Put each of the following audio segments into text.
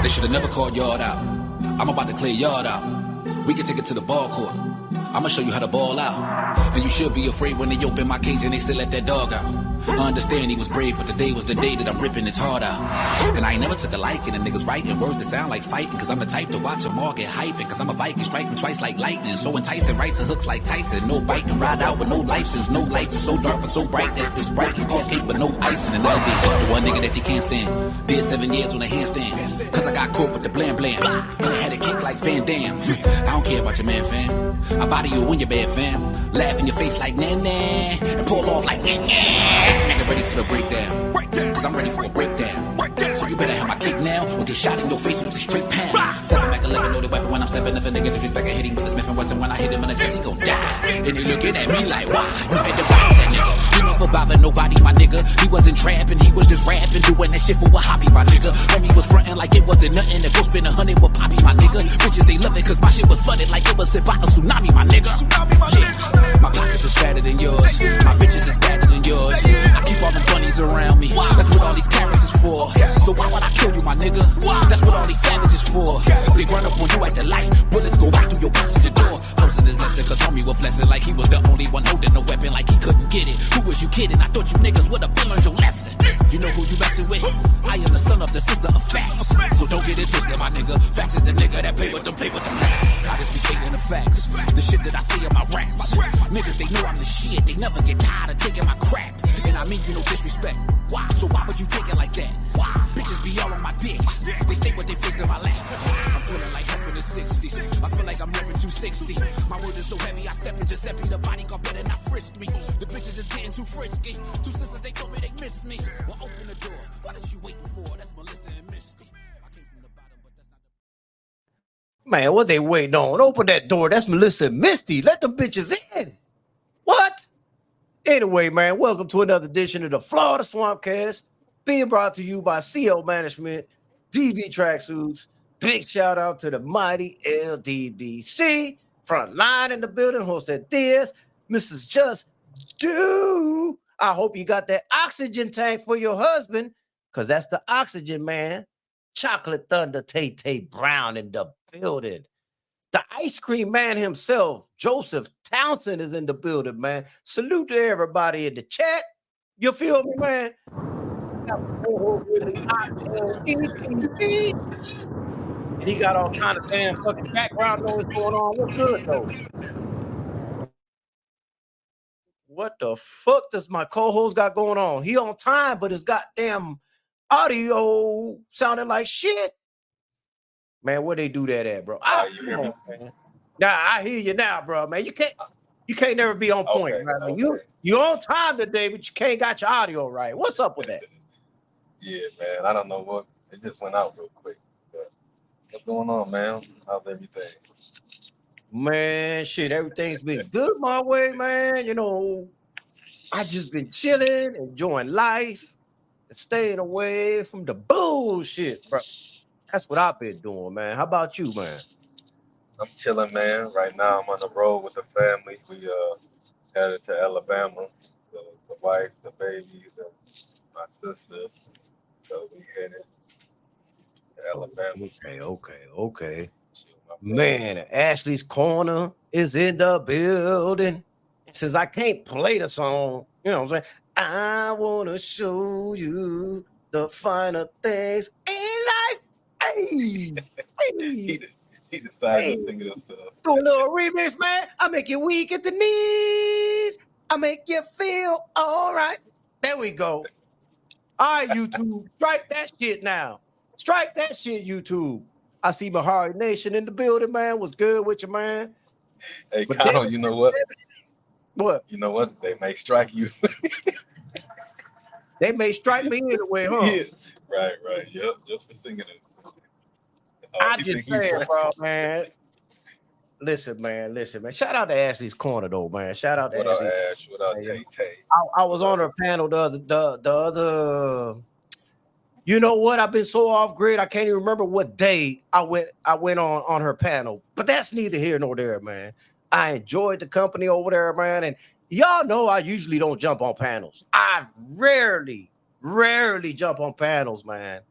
They should have never called yard out. I'm about to clear yard out. We can take it to the ball court. I'ma show you how to ball out. And you should be afraid when they open my cage and they still let that dog out. I understand he was brave, but today was the day that I'm ripping his heart out. And I ain't never took a liking to niggas writing words that sound like fighting, cause I'm the type to watch them all get hyping, cause I'm a Viking striking twice like lightning. So enticing, writes and hooks like Tyson. No biting, ride out with no license. No lights, it's so dark but so bright that it's bright and cause cake but no icing. And I'll be the one nigga that they can't stand. Did 7 years on a handstand, cause I got caught with the blam blam. And I had a kick like Van Damme. I don't care about your man, fam. I body you when you're bad, fam. Laugh in your face like nah-nah, and pull off like nah-nah. Nigga ready for the breakdown, cause I'm ready for a breakdown. So you better have my kick now, or get shot in your face with a straight pound. 7 Mac 11 loaded weapon when I'm stepping. If a nigga disrespect, I hit him with the Smith & Wesson. When I hit him in the chest, he gon' die. And they looking at me like, why? You had to ride that nigga. He never bothered nobody, my nigga. He wasn't trapping, he was just rapping, doing that shit for a hobby, my nigga. Homie was frontin' like it wasn't nothing. To go spend 100 with Poppy, my nigga. Bitches, they love it cause my shit was flooded like it was hit by a tsunami, my nigga. Yeah. My pockets is fatter than yours. My bitches is better than yours. I keep all the bunnies around me. That's what all these carrots is for. So why would I kill you, my nigga? That's what all these savages for. They run up on you at the light. Bullets go right through your passenger door. Losing his lesson cause homie was flexing like he was the only one holding a weapon, like he couldn't get it. Who was you kidding? I thought you niggas would have been learned your lesson. You know who you messing with? I am the son of the sister of facts. So don't get it twisted, my nigga. Facts is the nigga that play with them. I just be stating the facts. The shit that I say in my raps. Niggas, they know I'm the shit. They never get tired of taking my crap. And I mean you no disrespect. Why? So why would you take it like that? Why? Bitches be all on my dick. They stay with their face in my lap. I'm feeling like half in the 60s. I feel like I'm repping 260. My words are so heavy, I step in Giuseppe. The bodyguard better not frisk me. The bitches is getting too frisky. Two sisters, they told me they miss me. Well, open the door. What is you waiting for? That's Melissa and Misty. I came from the bottom, but that's not the... Man, what they waiting on? Open that door. That's Melissa and Misty. Let them bitches in. What? Anyway, man, welcome to another edition of the Flawda Swampcast, being brought to you by CL Management, DV Tracksuits. Big shout out to the mighty LDBC, front line in the building, hosted this, Mrs. Just Do. I hope you got that oxygen tank for your husband, because that's the oxygen man. Chocolate Thunder Tay Brown in the building. The ice cream man himself, Joseph Townsend, is in the building, man. Salute to everybody in the chat. You feel me, man? And he got all kind of damn fucking background noise going on. What's good, though? What the fuck does my co-host got going on? He on time, but his goddamn audio sounding like shit. Man, where they do that at, bro? Nah, I hear you now, bro. Man, you can't never be on point, okay, right? Okay. You on time today, but you can't got your audio right. What's up with that? Yeah, man. I don't know what. It just went out real quick. But what's going on, man? How's everything? Man, shit, everything's been good my way, man. You know, I just been chilling, enjoying life, and staying away from the bullshit, bro. That's what I've been doing, man. How about you, man? I'm chilling, man. Right now, I'm on the road with the family. We headed to Alabama. So the wife, the babies, and my sister. So we headed to Alabama. Okay. Man, Ashley's Corner is in the building. Since I can't play the song, you know what I'm saying? I want to show you the finer things in life. Hey. He decided to sing it himself. Do a little remix, man. I make you weak at the knees. I make you feel all right. There we go. All right, YouTube. Strike that shit now. Strike that shit, YouTube. I see Mahari Nation in the building, man. What's good with you, man? Hey, Kyle, you know what? What? You know what? They may strike you. They may strike me anyway, huh? Yeah. Right. Yep, just for singing it. I just saying, bro, man. Listen, man. Shout out to Ashley's Corner, though, man. Shout out to Ashley. Ash? What up, Tay? I was on her panel the other. You know what? I've been so off grid. I can't even remember what day I went on her panel. But that's neither here nor there, man. I enjoyed the company over there, man. And y'all know I usually don't jump on panels. I rarely rarely jump on panels, man.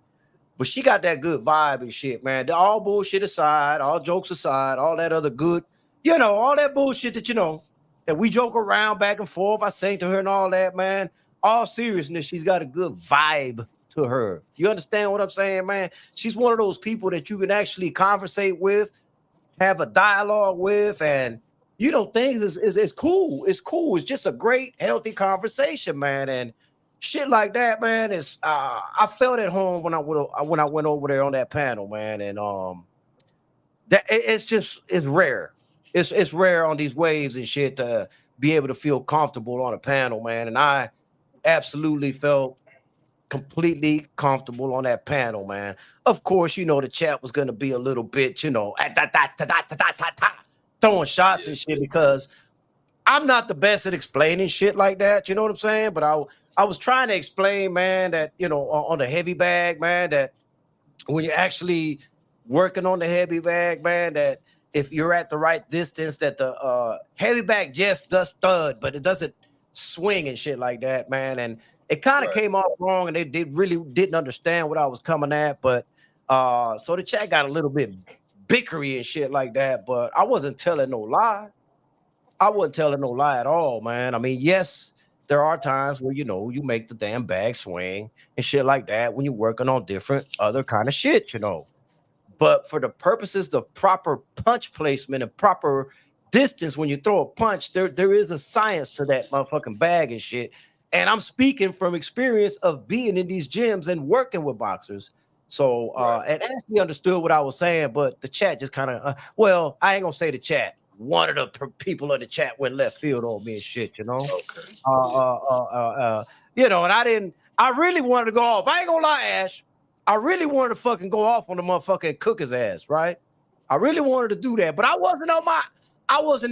But she got that good vibe and shit, man. All bullshit aside, all jokes aside, all that other good, all that bullshit that we joke around back and forth. I sang to her and all that, man. All seriousness, she's got a good vibe to her. You understand what I'm saying, man? She's one of those people that you can actually conversate with, have a dialogue with, and things is cool. It's cool. It's just a great, healthy conversation, man. And shit like that, man, is I felt at home when I went over there on that panel, man. And it's rare. It's rare on these waves and shit to be able to feel comfortable on a panel, man. And I absolutely felt completely comfortable on that panel, man. Of course, the chat was gonna be a little bit, throwing shots and shit because I'm not the best at explaining shit like that. You know what I'm saying? But I was trying to explain, man, that on the heavy bag, man, that when you're actually working on the heavy bag, man, that if you're at the right distance, that the heavy bag just does stud, but it doesn't swing and shit like that, man. And it kind of came off wrong, and they really didn't understand what I was coming at. But so the chat got a little bit bickery and shit like that. But I wasn't telling no lie. I wasn't telling no lie at all, man. I mean, yes, there are times where you make the damn bag swing and shit like that when you're working on different other kind of shit, But for the purposes of proper punch placement and proper distance when you throw a punch, there is a science to that motherfucking bag and shit. And I'm speaking from experience of being in these gyms and working with boxers. So and Ashley understood what I was saying, but the chat just kind of well, I ain't gonna say the chat. One of the people in the chat went left field on me and shit, Okay. And I really wanted to go off. I ain't gonna lie, Ash. I really wanted to fucking go off on the motherfucker and cook his ass, right? I really wanted to do that, but I wasn't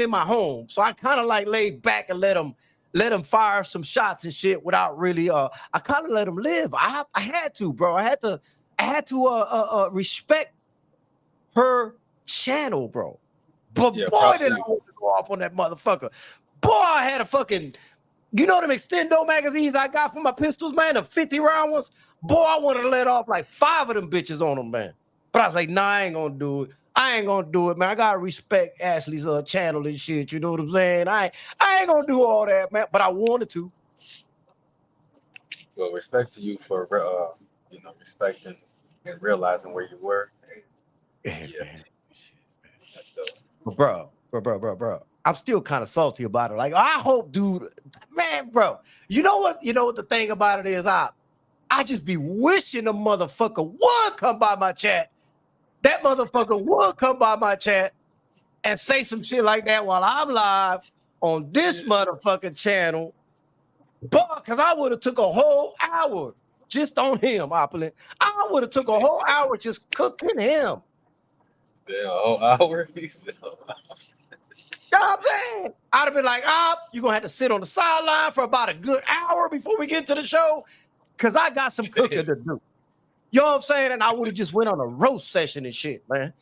in my home. So I kind of like laid back and let him fire some shots and shit without really I kind of let him live. I had to, bro. I had to respect her channel, bro. But boy, did I want to go off on that motherfucker. Boy, I had a fucking, them extendo magazines I got for my pistols, man, the 50 round ones. Boy, I wanted to let off like 5 of them bitches on them, man. But I was like, nah, I ain't gonna do it. I ain't gonna do it, man. I gotta respect Ashley's channel and shit. You know what I'm saying? I ain't gonna do all that, man. But I wanted to. Well, respect to you for respecting and realizing where you were. Yeah. That's dope. Bro. I'm still kind of salty about it. Like, I hope, dude, man, bro. You know what the thing about it is? I just be wishing a motherfucker would come by my chat. That motherfucker would come by my chat and say some shit like that while I'm live on this motherfucking channel. But because I would have took a whole hour just on him, Opulent. I would have took a whole hour just cooking him. Yeah, a whole hour. You know what I'm saying? I'd have been like, you're going to have to sit on the sideline for about a good hour before we get to the show because I got some cooking to do. You know what I'm saying? And I would have just went on a roast session and shit, man.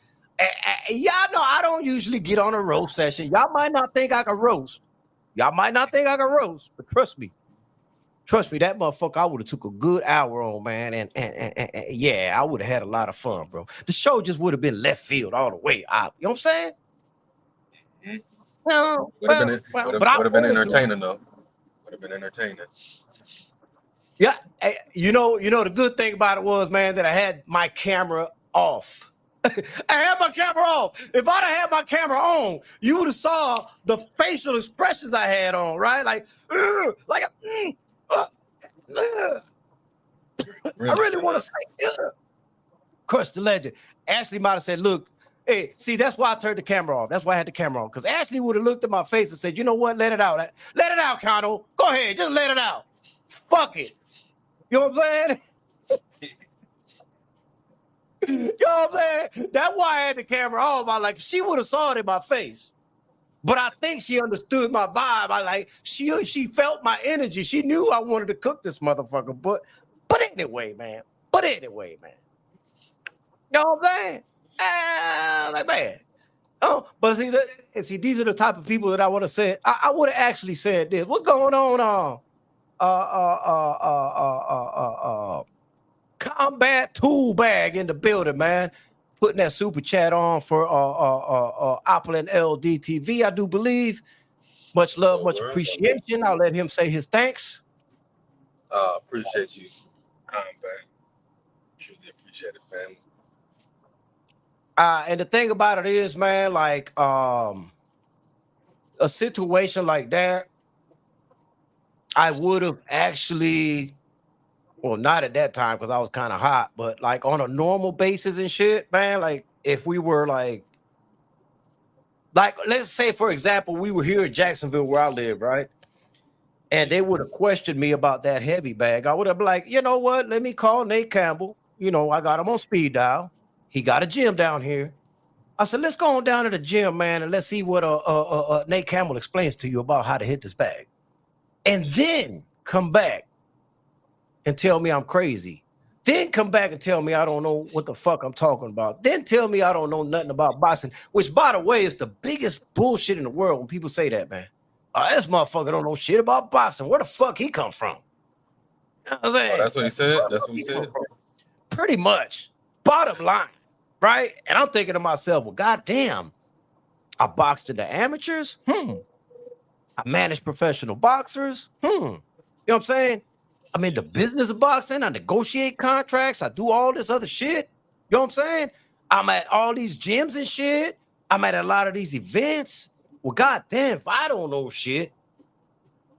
Y'all know I don't usually get on a roast session. Y'all might not think I can roast. But trust me, that motherfucker I would have took a good hour on, man. And yeah, I would have had a lot of fun, bro. The show just would have been left field all the way out. You know what I'm saying? No, would have been entertaining though. Would have been entertaining. Yeah, the good thing about it was, man, that I had my camera off. I had my camera off. If I'd have had my camera on, you would have saw the facial expressions I had on, right? Like I really want to say, Crush the Legend. Ashley might have said, look, hey, see, that's why I turned the camera off. That's why I had the camera on. Because Ashley would have looked at my face and said, you know what? Let it out. Let it out, Kano. Go ahead. Just let it out. Fuck it. You know what I'm saying? You know what I'm saying? That's why I had the camera off. She would have saw it in my face. But I think she understood my vibe. She felt my energy. She knew I wanted to cook this motherfucker. But anyway, man. You know what I'm saying? Man. Oh, but see, these are the type of people that I would have said. I would have said. I would have actually said this. What's going on? Combat Tool Bag in the building, man. Putting that super chat on for Opulent LDTV, I do believe. Much love, Oh, much word. Okay. appreciation. I'll let him say his thanks. Appreciate you, Combat. Truly appreciate it, family. And the thing about it is, man, like a situation like that, I would have actually, well, not at that time because I was kind of hot, but like on a normal basis and shit, man. Like if we were like let's say for example, we were here in Jacksonville where I live, right? And they would have questioned me about that heavy bag. I would have been like, you know what? Let me call Nate Campbell. You know, I got him on speed dial. He got a gym down here. I said, let's go on down to the gym, man, and let's see what Nate Campbell explains to you about how to hit this bag. And then come back and tell me I'm crazy. Then come back and tell me I don't know what the fuck I'm talking about. Then tell me I don't know nothing about boxing, which, by the way, is the biggest bullshit in the world when people say that, man. This motherfucker don't know shit about boxing. Where the fuck he come from? You know what I'm Oh, saying? that's what he said. Where the That's fuck what he he come said. from? Pretty much. Bottom line, right? And I'm thinking to myself, well, goddamn, I boxed in the amateurs. I manage professional boxers. You know what I'm saying? I'm in the business of boxing. I negotiate contracts. I do all this other shit. You know what I'm saying? I'm at all these gyms and shit. I'm at a lot of these events. Well, goddamn, if I don't know shit,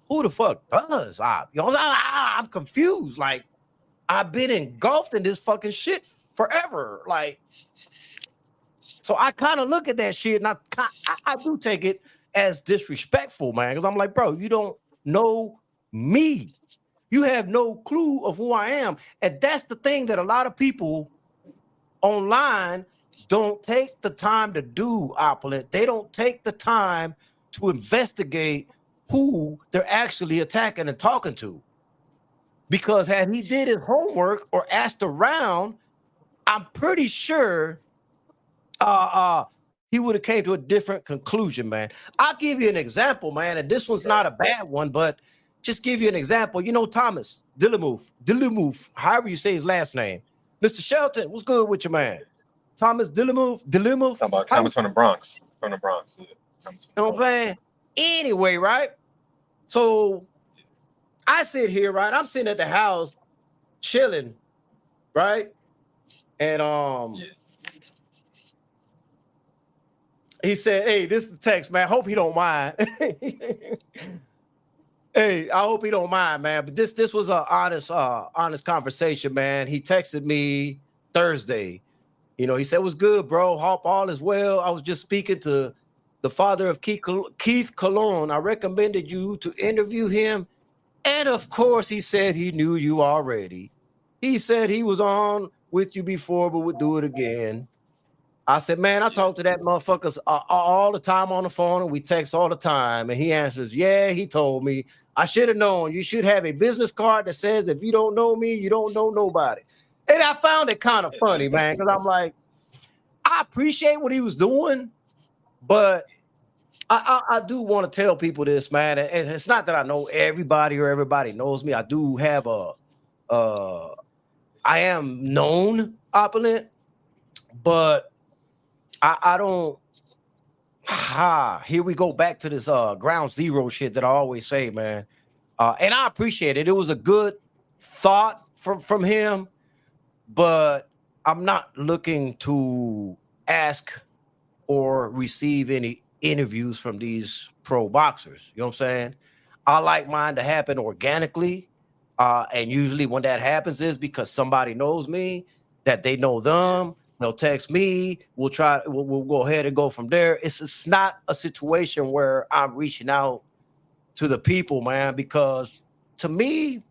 who the fuck does? You know, I'm confused. Like, I've been engulfed in this fucking shit forever. Like, so I kind of look at that shit and I do take it as disrespectful, man. Because I'm like, bro, you don't know me. You have no clue of who I am. And that's the thing that a lot of people online don't take the time to do, Opulent. They don't take the time to investigate who they're actually attacking and talking to. Because had he did his homework or asked around, I'm pretty sure he would have came to a different conclusion, man. I'll give you an example, man, and this one's not a bad one, but just give you an example. You know, Thomas Dillimouth, however you say his last name. Mr. Shelton, what's good with you, man? Thomas Dillimouth. Talking about Thomas from the Bronx. From the Bronx. Yeah. Thomas from You the know what I'm Bronx. saying? Anyway, right? So I sit here, right? I'm sitting at the house chilling, right? And Yeah. he said, hey, this is the text, man. Hope he don't mind. Hey, I hope he don't mind, man. But this was a honest conversation, man. He texted me Thursday. You know, he said, "What's good, bro? Hope all is well. I was just speaking to the father of Keith Cologne. I recommended you to interview him. And of course, he said he knew you already. He said he was on with you before, but would do it again. I said, man, I talk to that motherfucker all the time on the phone, and we text all the time. And he answers, yeah, he told me. I should have known. You should have a business card that says, if you don't know me, you don't know nobody. And I found it kind of funny, man, because I'm like, I appreciate what he was doing, but I do want to tell people this, man. And it's not that I know everybody or everybody knows me. I do have I am known, Opulent, but I don't. Here we go back to this ground zero shit that I always say, man. And I appreciate it. It was a good thought from him, but I'm not looking to ask or receive any interviews from these pro boxers. You know what I'm saying? I like mine to happen organically. And usually when that happens is because somebody knows me, that they know them. They'll text me. We'll go ahead and go from there. It's not a situation where I'm reaching out to the people, man, because to me,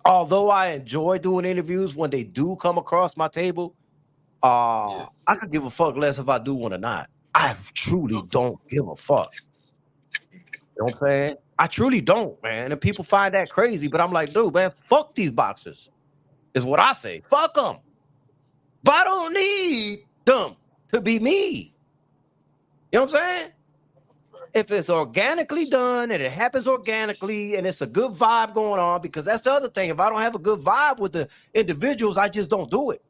although I enjoy doing interviews when they do come across my table, I could give a fuck less if I do one or not. I truly don't give a fuck. You know what I'm saying? I truly don't, man. And people find that crazy, but I'm like, dude, man, fuck these boxers, is what I say. Fuck them. But I don't need them to be me. You know what I'm saying? If it's organically done and it happens organically and it's a good vibe going on, because that's the other thing. If I don't have a good vibe with the individuals, I just don't do it.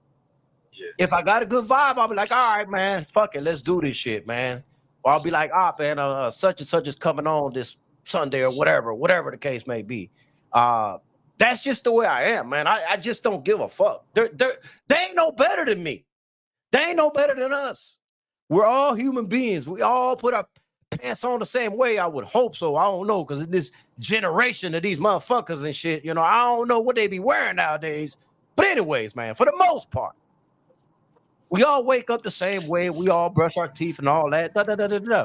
Yeah. If I got a good vibe, I'll be like, all right, man, fuck it, let's do this shit, man. Or I'll be like, man, such and such is coming on this Sunday or whatever the case may be. That's just the way I am, man. I just don't give a fuck. They ain't no better than me. They ain't no better than us. We're all human beings. We all put our pants on the same way. I would hope so. I don't know, because in this generation of these motherfuckers and shit, you know, I don't know what they be wearing nowadays. But anyways, man, for the most part, we all wake up the same way. We all brush our teeth and all that.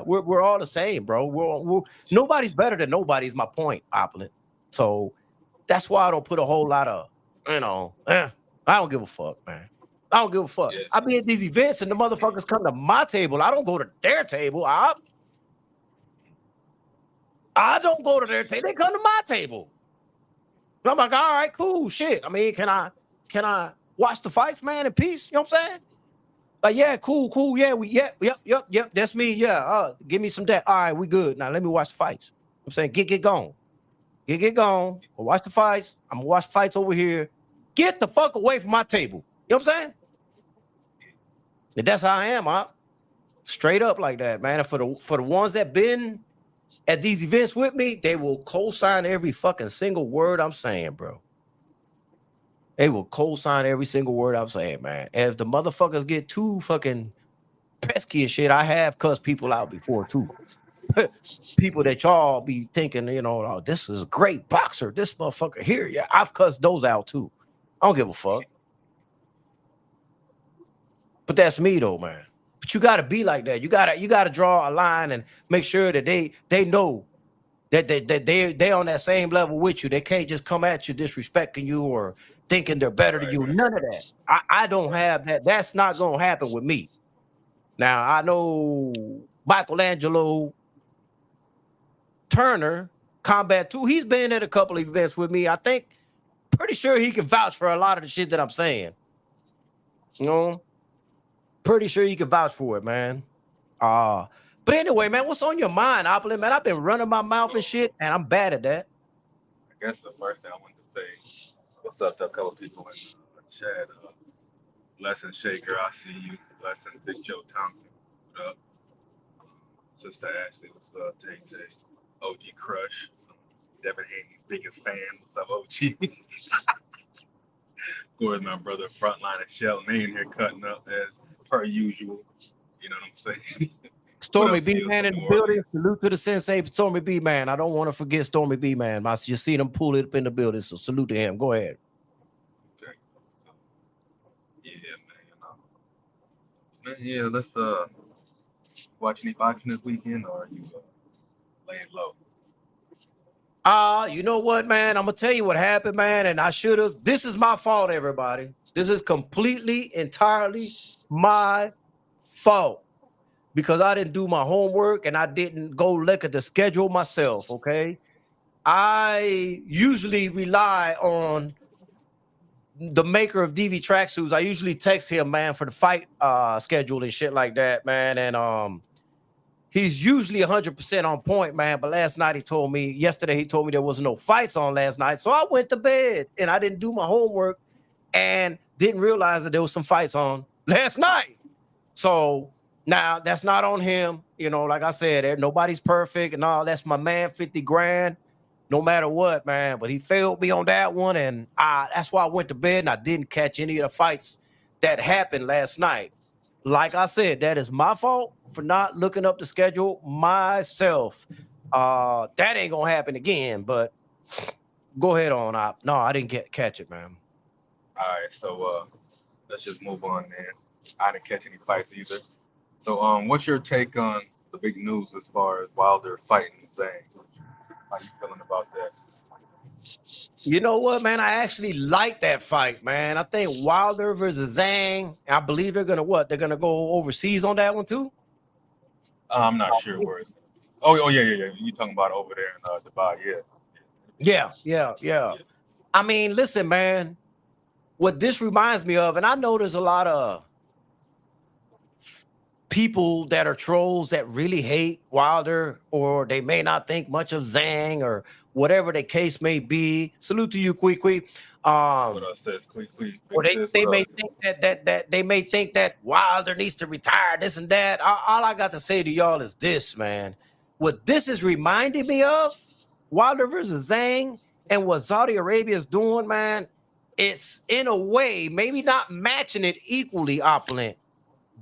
We're all the same, bro. Nobody's better than nobody is my point, Opulent. So that's why I don't put a whole lot of, I don't give a fuck, man. I don't give a fuck. Yeah. I be at these events and the motherfuckers come to my table. I don't go to their table. I don't go to their table. They come to my table. And I'm like, all right, cool, shit. I mean, can I watch the fights, man, in peace? You know what I'm saying? Like, yeah, cool. Yeah, yep. That's me. Yeah. Give me some that. All right, we good. Now let me watch the fights. I'm saying, get gone. Get gone. Go watch the fights. I'm gonna watch fights over here. Get the fuck away from my table. You know what I'm saying? And that's how I am, straight up like that, man. And for the ones that been at these events with me, they will co-sign every fucking single word I'm saying, bro. They will co-sign every single word I'm saying, man. And if the motherfuckers get too fucking pesky and shit, I have cussed people out before too. People that y'all be thinking, oh, this is a great boxer. This motherfucker here, yeah, I've cussed those out too. I don't give a fuck. But that's me though, man. But you gotta be like that. You gotta draw a line and make sure that they know that they on that same level with you. They can't just come at you disrespecting you or thinking they're better than you. None of that. I don't have that. That's not gonna happen with me. Now I know Michelangelo Turner, Combat 2, he's been at a couple of events with me. I think pretty sure he can vouch for a lot of the shit that I'm saying. Pretty sure you can vouch for it, man. But anyway, man, what's on your mind, Opulent? Man, I've been running my mouth and shit, and I'm bad at that. I guess the first thing I wanted to say, what's up to a couple people in the chat. Lesson Shaker, I see you. Lesson Big Joe Thompson, what up? Sister Ashley, what's up? Tay. OG Crush, Devin Haney's biggest fan. What's up, OG? Of course, my brother Frontline and Sheldon ain't here cutting up as per usual. You know what I'm saying? Stormy B, man, in the building. Salute to the sensei, Stormy B, man. I don't want to forget Stormy B, man. I just see them pull it up in the building, so salute to him. Go ahead. Okay. So, man. Yeah, let's watch any boxing this weekend, or are you laying low? You know what, man? I'm gonna tell you what happened, man, and I should have. This is my fault, everybody. This is completely, entirely my fault because I didn't do my homework and I didn't go look at the schedule myself. Okay, I usually rely on the maker of DV tracksuits. I usually text him, man, for the fight schedule and shit like that, man, and he's usually 100% on point, man. But yesterday he told me there was no fights on last night. So I went to bed and I didn't do my homework and didn't realize that there was some fights on last night. So now that's not on him. Like I said, nobody's perfect and all. That's my man, 50 grand, no matter what, man. But he failed me on that one. And that's why I went to bed and I didn't catch any of the fights that happened last night. Like I said, that is my fault for not looking up the schedule myself. That ain't gonna happen again. But go ahead on, Op. No, I didn't catch it, man. All right, so let's just move on, man. I didn't catch any fights either. So, what's your take on the big news as far as Wilder fighting Zhang? How you feeling about that? You know what, man? I actually like that fight, man. I think Wilder versus Zhang. I believe they're gonna They're gonna go overseas on that one too. I'm not sure where it's. Oh yeah. You talking about over there in Dubai? Yeah. I mean, listen, man. What this reminds me of, and I know there's a lot of people that are trolls that really hate Wilder, or they may not think much of Zhang, or whatever the case may be. Salute to you, Quick. What Um, up, sis? Quick, big or they, sis. they What up? may think that they may think that Wilder needs to retire, this and that. All I got to say to y'all is this, man. What this is reminding me of, Wilder versus Zhang, and what Saudi Arabia is doing, man, it's in a way maybe not matching it equally opulent,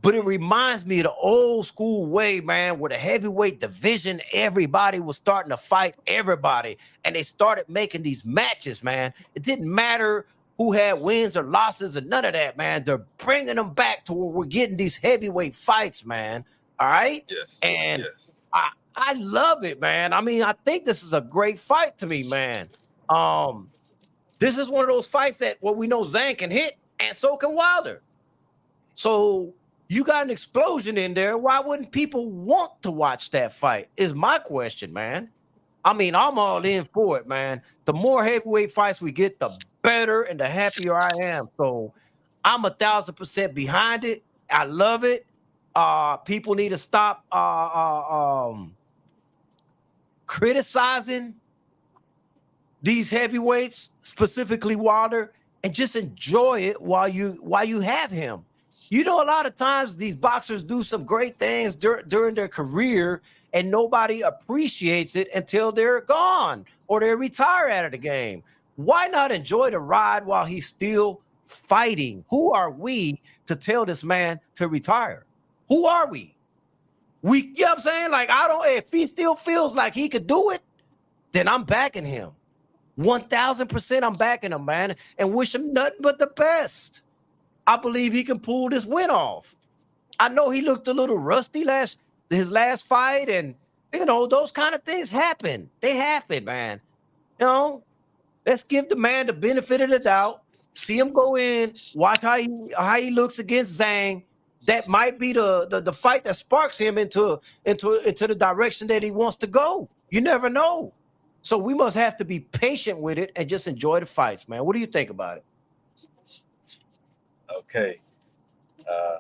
but it reminds me of the old school way, man, where the heavyweight division, everybody was starting to fight everybody. And they started making these matches, man. It didn't matter who had wins or losses or none of that, man. They're bringing them back to where we're getting these heavyweight fights, man. All right. Yes, And yes. I love it, man. I mean, I think this is a great fight to me, man. Um, this is one of those fights that we know Zhang can hit, and so can Wilder. So you got an explosion in there. Why wouldn't people want to watch that fight? Is my question, man. I mean, I'm all in for it, man. The more heavyweight fights we get, the better and the happier I am. So I'm 1,000% behind it. I love it. People need to stop criticizing these heavyweights, specifically Wilder, and just enjoy it while you have him. You know, a lot of times these boxers do some great things during their career, and nobody appreciates it until they're gone or they retire out of the game. Why not enjoy the ride while he's still fighting? Who are we to tell this man to retire? Who are we? You know what I'm saying? Like, I don't, if he still feels like he could do it, then I'm backing him. 1,000% I'm backing him, man, and wish him nothing but the best. I believe he can pull this win off. I know he looked a little rusty his last fight, and you know, those kind of things happen. They happen, man. You know, let's give the man the benefit of the doubt. See him go in, watch how he looks against Zhang. That might be the fight that sparks him into the direction that he wants to go. You never know. So we must have to be patient with it and just enjoy the fights, man. What do you think about it? Okay. Uh,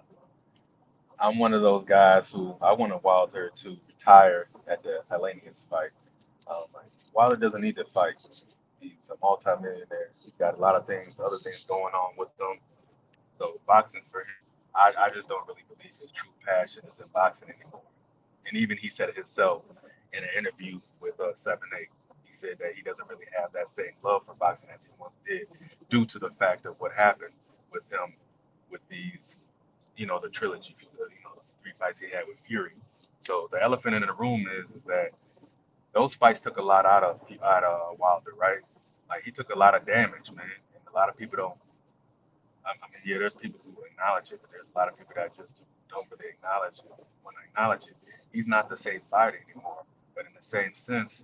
I'm one of those guys who I wanted Wilder to retire at the Hellenius fight. Like, Wilder doesn't need to fight. He's a multimillionaire. He's got a lot of things, other things going on with him. So boxing for him, I just don't really believe his true passion is in boxing anymore. And even he said it himself in an interview with 7-8. He said that he doesn't really have that same love for boxing as he once did, due to the fact of what happened with him with these, the trilogy, the 3 fights he had with Fury. So the elephant in the room is that those fights took a lot out of Wilder, right? Like, he took a lot of damage, man, and a lot of people don't. I mean, yeah, there's people who acknowledge it, but there's a lot of people that just don't really acknowledge it. When I acknowledge it, he's not the same fighter anymore. But in the same sense,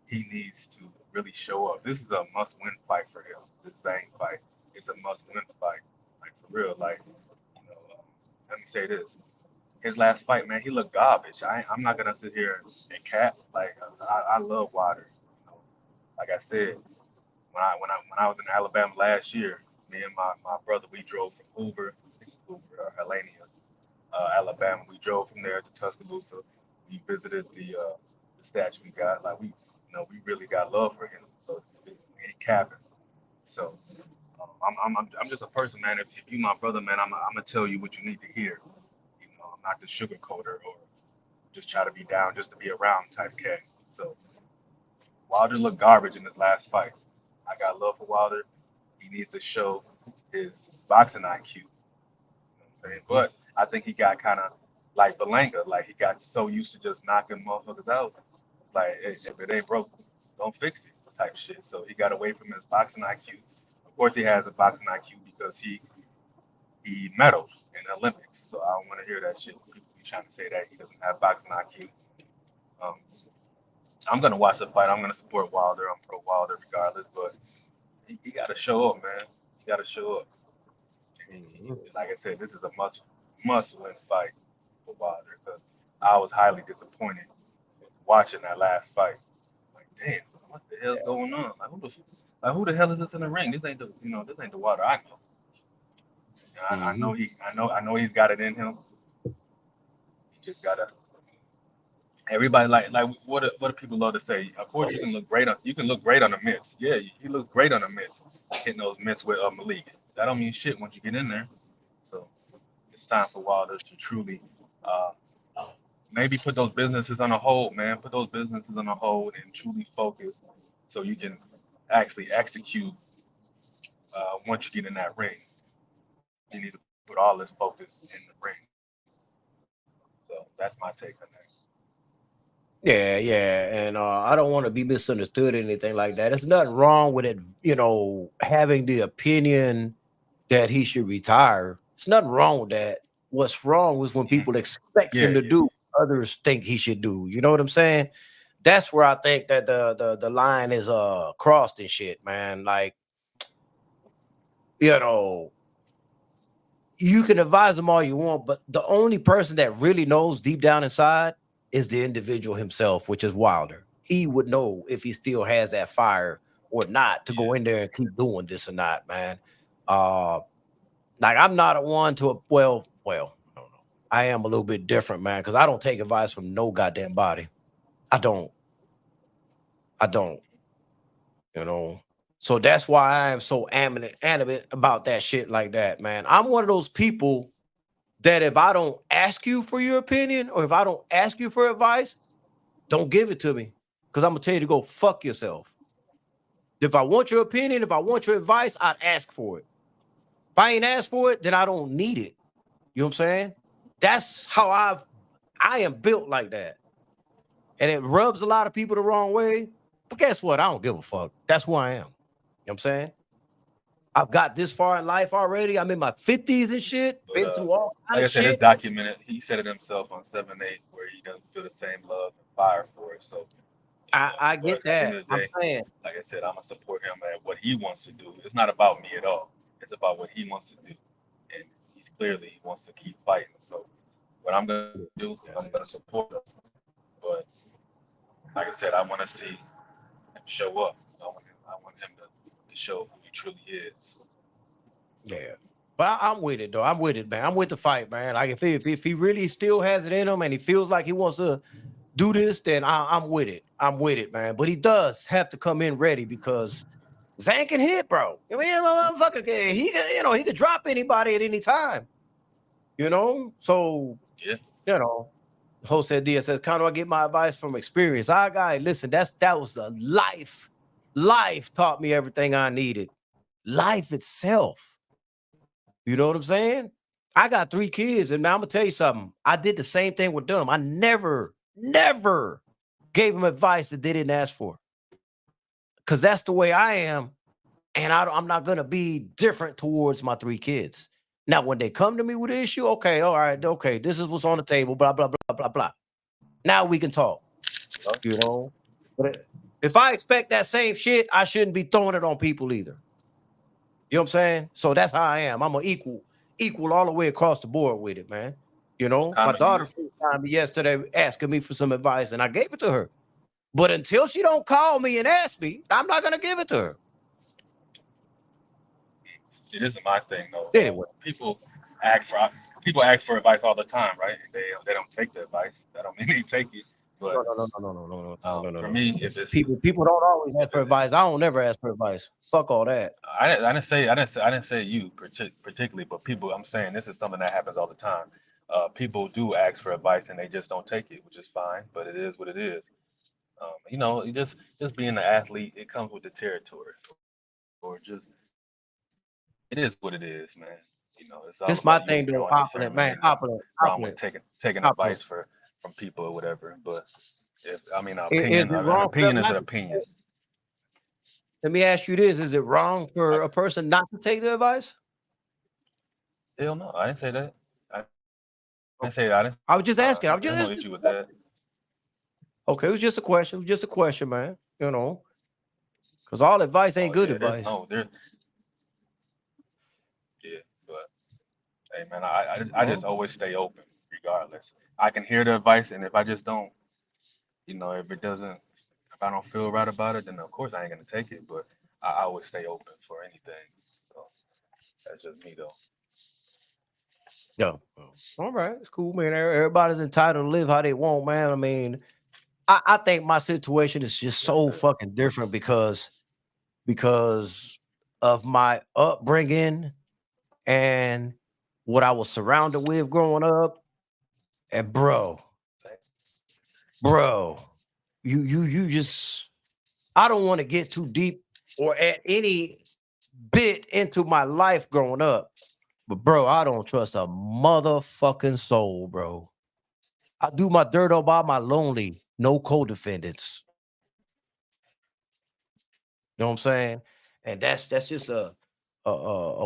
he needs to really show up. This is a must-win fight for him. This Zhang fight, it's a must-win fight, like for real. Like, let me say this: his last fight, man, he looked garbage. I'm not gonna sit here and cap. Like, I love Wilder. Like I said, when I was in Alabama last year, me and my brother, we drove from Hoover, I think it's Hoover or Helena, Alabama. We drove from there to Tuscaloosa. We visited the statue we got. Like, we really got love for him. So he ain't capping. So I'm just a person, man. If you my brother, man, I'm gonna tell you what you need to hear. I'm not the sugarcoater or just try to be down just to be around type cat. So Wilder looked garbage in his last fight. I got love for Wilder. He needs to show his boxing IQ. You know what I'm saying? Mhm. But I think he got kind of like Belanga. Like, he got so used to just knocking motherfuckers out. It's like, if it ain't broke, don't fix it type shit. So he got away from his boxing IQ. Of course, he has a boxing IQ because he medaled in the Olympics. So I don't want to hear that shit. People be trying to say that he doesn't have boxing IQ. Um, I'm gonna watch the fight. I'm gonna support Wilder. I'm pro Wilder regardless. But he got to show up, man. He got to show up. Mhm. Like I said, this is a must win fight for Wilder, because I was highly disappointed watching that last fight. Like, damn, what the hell's going on? Like, who the hell is this in the ring? This ain't the Wilder I know. I Mhm. know he's got it in him. Just gotta everybody what do people love to say? Of course you can look great on the mitts. Yeah, he looks great on the mitts, hitting those mitts with Malik. That don't mean shit once you get in there. So it's time for Wilder to truly uh, maybe put those businesses on a hold, man. Put those businesses on a hold and truly focus so you can actually execute once you get in that ring. He needs to put all his focus in the ring. So that's my take on that. Yeah, yeah, and I don't want to be misunderstood or anything like that. There's nothing wrong with it, having the opinion that he should retire. There's nothing wrong with that. What's wrong is when Hmm. people expect Yeah, him to yeah, do what others think he should do. You know what I'm saying? That's where I think that the line is crossed and shit, man. Like, you know, you can advise them all you want, but the only person that really knows deep down inside is the individual himself, which is Wilder. He would know if he still has that fire or not to go yeah. in there and keep doing this or not, man. Uh, like I'm not a one to a well, I don't know. I am a little bit different, man, because I don't take advice from no goddamn body. I don't. I don't. You know. So that's why I am so animate about that shit like that, man. I'm one of those people that if I don't ask you for your opinion or if I don't ask you for advice, don't give it to me because I'm gonna tell you to go fuck yourself. If I want your opinion, if I want your advice, I'd ask for it. If I ain't asked for it, then I don't need it. You know what I'm saying? That's how I am built like that. And it rubs a lot of people the wrong way. But guess what? I don't give a fuck. That's who I am. You know what I'm saying? I've got this far in life already. I'm in my 50s and shit, But been through all kind like of I said, it's shit. documented. He said it himself on 7/8 where he doesn't feel the same love and fire for it. So I but get at the that. end of the I'm day, saying like I said, I'm gonna support him at what he wants to do. It's not about me at all. It's about what he wants to do, and he's clearly he wants to keep fighting. So what I'm gonna do, I'm gonna support him. But like I said, I want to see him show up. I want him to show who he truly is. yeah. But I'm with it though. I'm with it, man. I'm with the fight, man. Like if he really still has it in him and he feels like he wants to do this, then I'm with it. I'm with it, man. But he does have to come in ready because Zan can hit, bro. I mean, motherfucker, he could drop anybody at any time. So Yeah, Jose Diaz says, "How do I get my advice from experience?" I got listen. That was a life. Life taught me everything I needed. Life itself. You know what I'm saying? I got 3 kids, and now I'm gonna tell you something. I did the same thing with them. I never gave them advice that they didn't ask for, because that's the way I am, and I'm not gonna be different towards my 3 kids. Now, when they come to me with an issue, okay, all right, okay, this is what's on the table, blah blah blah blah blah. Now we can talk. you know? You know, but if I expect that same shit, I shouldn't be throwing it on people either. You know what I'm saying? So that's how I am. I'm an equal all the way across the board with it, man. My Common, daughter FaceTimed me yesterday asking me for some advice, and I gave it to her. But until she don't call me and ask me, I'm not gonna give it to her. see, this is my thing though. Anyway, Ask for people ask for advice all the time, right? They don't take the advice. That don't mean they take it. no, But no, no, no, no, no, no, no, no, no, for no. me, People don't always if ask for it, advice. I don't never ask for advice. Fuck all that. I didn't say you particularly, but people. I'm saying this is something that happens all the time. People do ask for advice and they just don't take it, which is fine. But it is what it is. You just being an athlete, it comes with the territory, or just it is what it is, man. It's all about you This making my your own thing though, discernment. Ain't opulent nothing man, opulent, wrong with opulent, taking advice opulent. from people or whatever. But if I mean, Is it an wrong for them opinion is not an to? opinion. Let me ask you this: is it wrong I, for a person not to take the advice? hell no, I didn't say that. I didn't say that. Okay. I was There's just no asking. issue with that. Okay, it was just a question. It was just a question, man. Because all advice Oh ain't yeah, good advice. yeah, but hey man, I just No, always stay open regardless. I can hear the advice, and if I just don't, if it doesn't, if I don't feel right about it, then of course I ain't gonna take it. But I always stay open for anything. So that's just me though. Yeah. All right, it's cool, man. Everybody's entitled to live how they want, man. I mean, I think my situation is just Yes, so sir. fucking different because of my upbringing and what I was surrounded with growing up. And bro, you just I don't want to get too deep or at any bit into my life growing up. But bro, I don't trust a motherfucking soul, bro. I do my dirt all by my lonely, no co-defendants. You know what I'm saying? And that's just a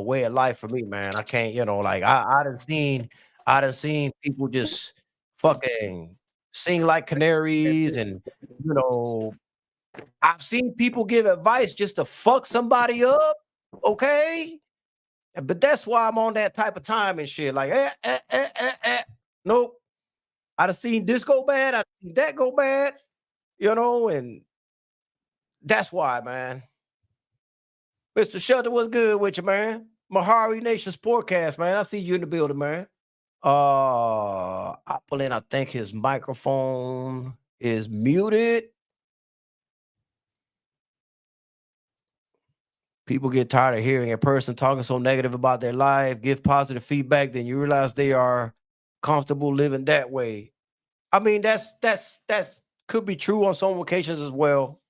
way of life for me, man. I can't, like I done seen people just fucking sing like canaries, and you know, I've seen people give advice just to fuck somebody up. Okay. But that's why I'm on that type of time and shit. Like, nope. I done seen this go bad, I seen that go bad, and that's why, man. Mr. Shelter, what's good with you, man? Mahari Nation Sportcast, man. I see you in the building, man. Applein, I think his microphone is muted. People get tired of hearing a person talking so negative about their life, give positive feedback, then you realize they are comfortable living that way. I mean, that's could be true on some occasions as well.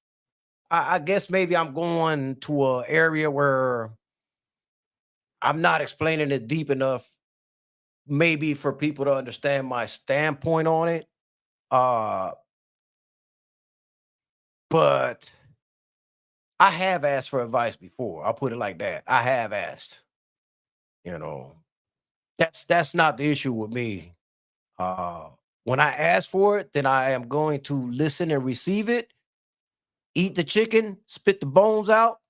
I guess maybe I'm going to an area where I'm not explaining it deep enough, maybe for people to understand my standpoint on it. Uh, but I have asked for advice before. I'll put it like that. I have asked. You know, that's not the issue with me. Uh, when I ask for it, then I am going to listen and receive it, eat the chicken, spit the bones out.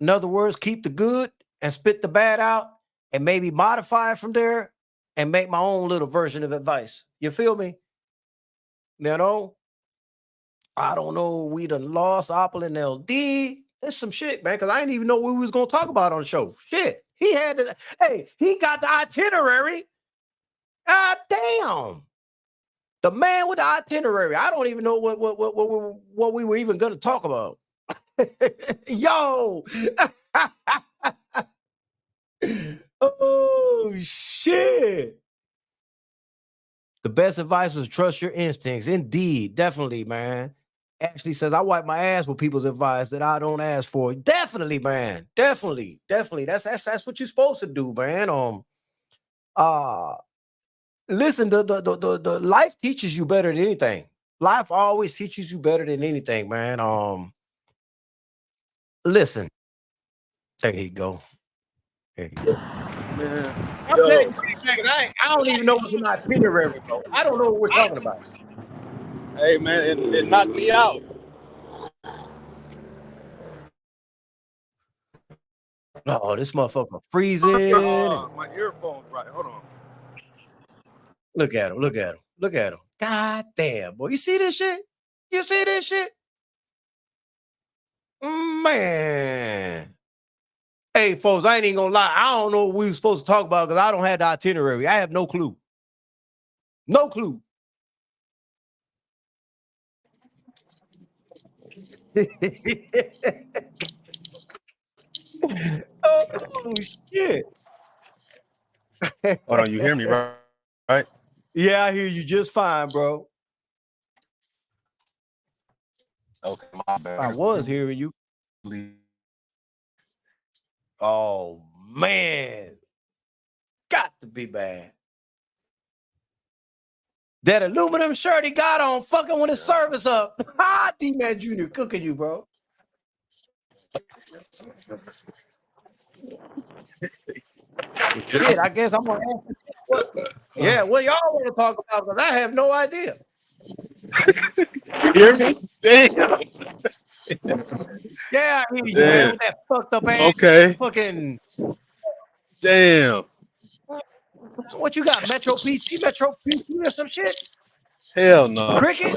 In other words, keep the good and spit the bad out, and maybe modify it from there and make my own little version of advice. You feel me? You know, I don't know. We done lost Opple and LD. There's some shit, man, because I didn't even know what we was gonna talk about on the show. Shit. He got the itinerary. God damn. The man with the itinerary. I don't even know what we were even gonna talk about. Yo. Oh shit. The best advice is trust your instincts. Indeed, definitely, man. Ashley says I wipe my ass with people's advice that I don't ask for. Definitely, man. Definitely. That's what you're supposed to do, man. Uh listen, the life teaches you better than anything. Life always teaches you better than anything, man. Listen, there you go. There you go. Man, I'm telling yo, you, I don't even know what's in my itinerary, bro. I don't know what we're talking about. hey man, it knocked me out. Oh, this motherfucker freezing. My earphones, right? Hold on. Look at him. Look at him. Look at him. God damn, boy. You see this shit? You see this shit? Man. Hey, folks, I ain't even gonna lie. I don't know what we were supposed to talk about because I don't have the itinerary. I have no clue. No clue. Oh, shit. Hold on, you hear me, right? Right? Yeah, I hear you just fine, bro. Okay, my I bad. was hearing you. Oh, man. Got to be bad. That aluminum shirt he got on fucking when his service up. Ha! D-Man Jr. cooking you, bro. Well, shit, I guess I'm gonna ask you what. Yeah, what y'all want to talk about? Because I have no idea. You hear me? Damn. Yeah, I hear you, man. Damn. With that fucked up ass Okay. fucking. Damn. What you got? Metro PC, or some shit? Hell no. Cricket?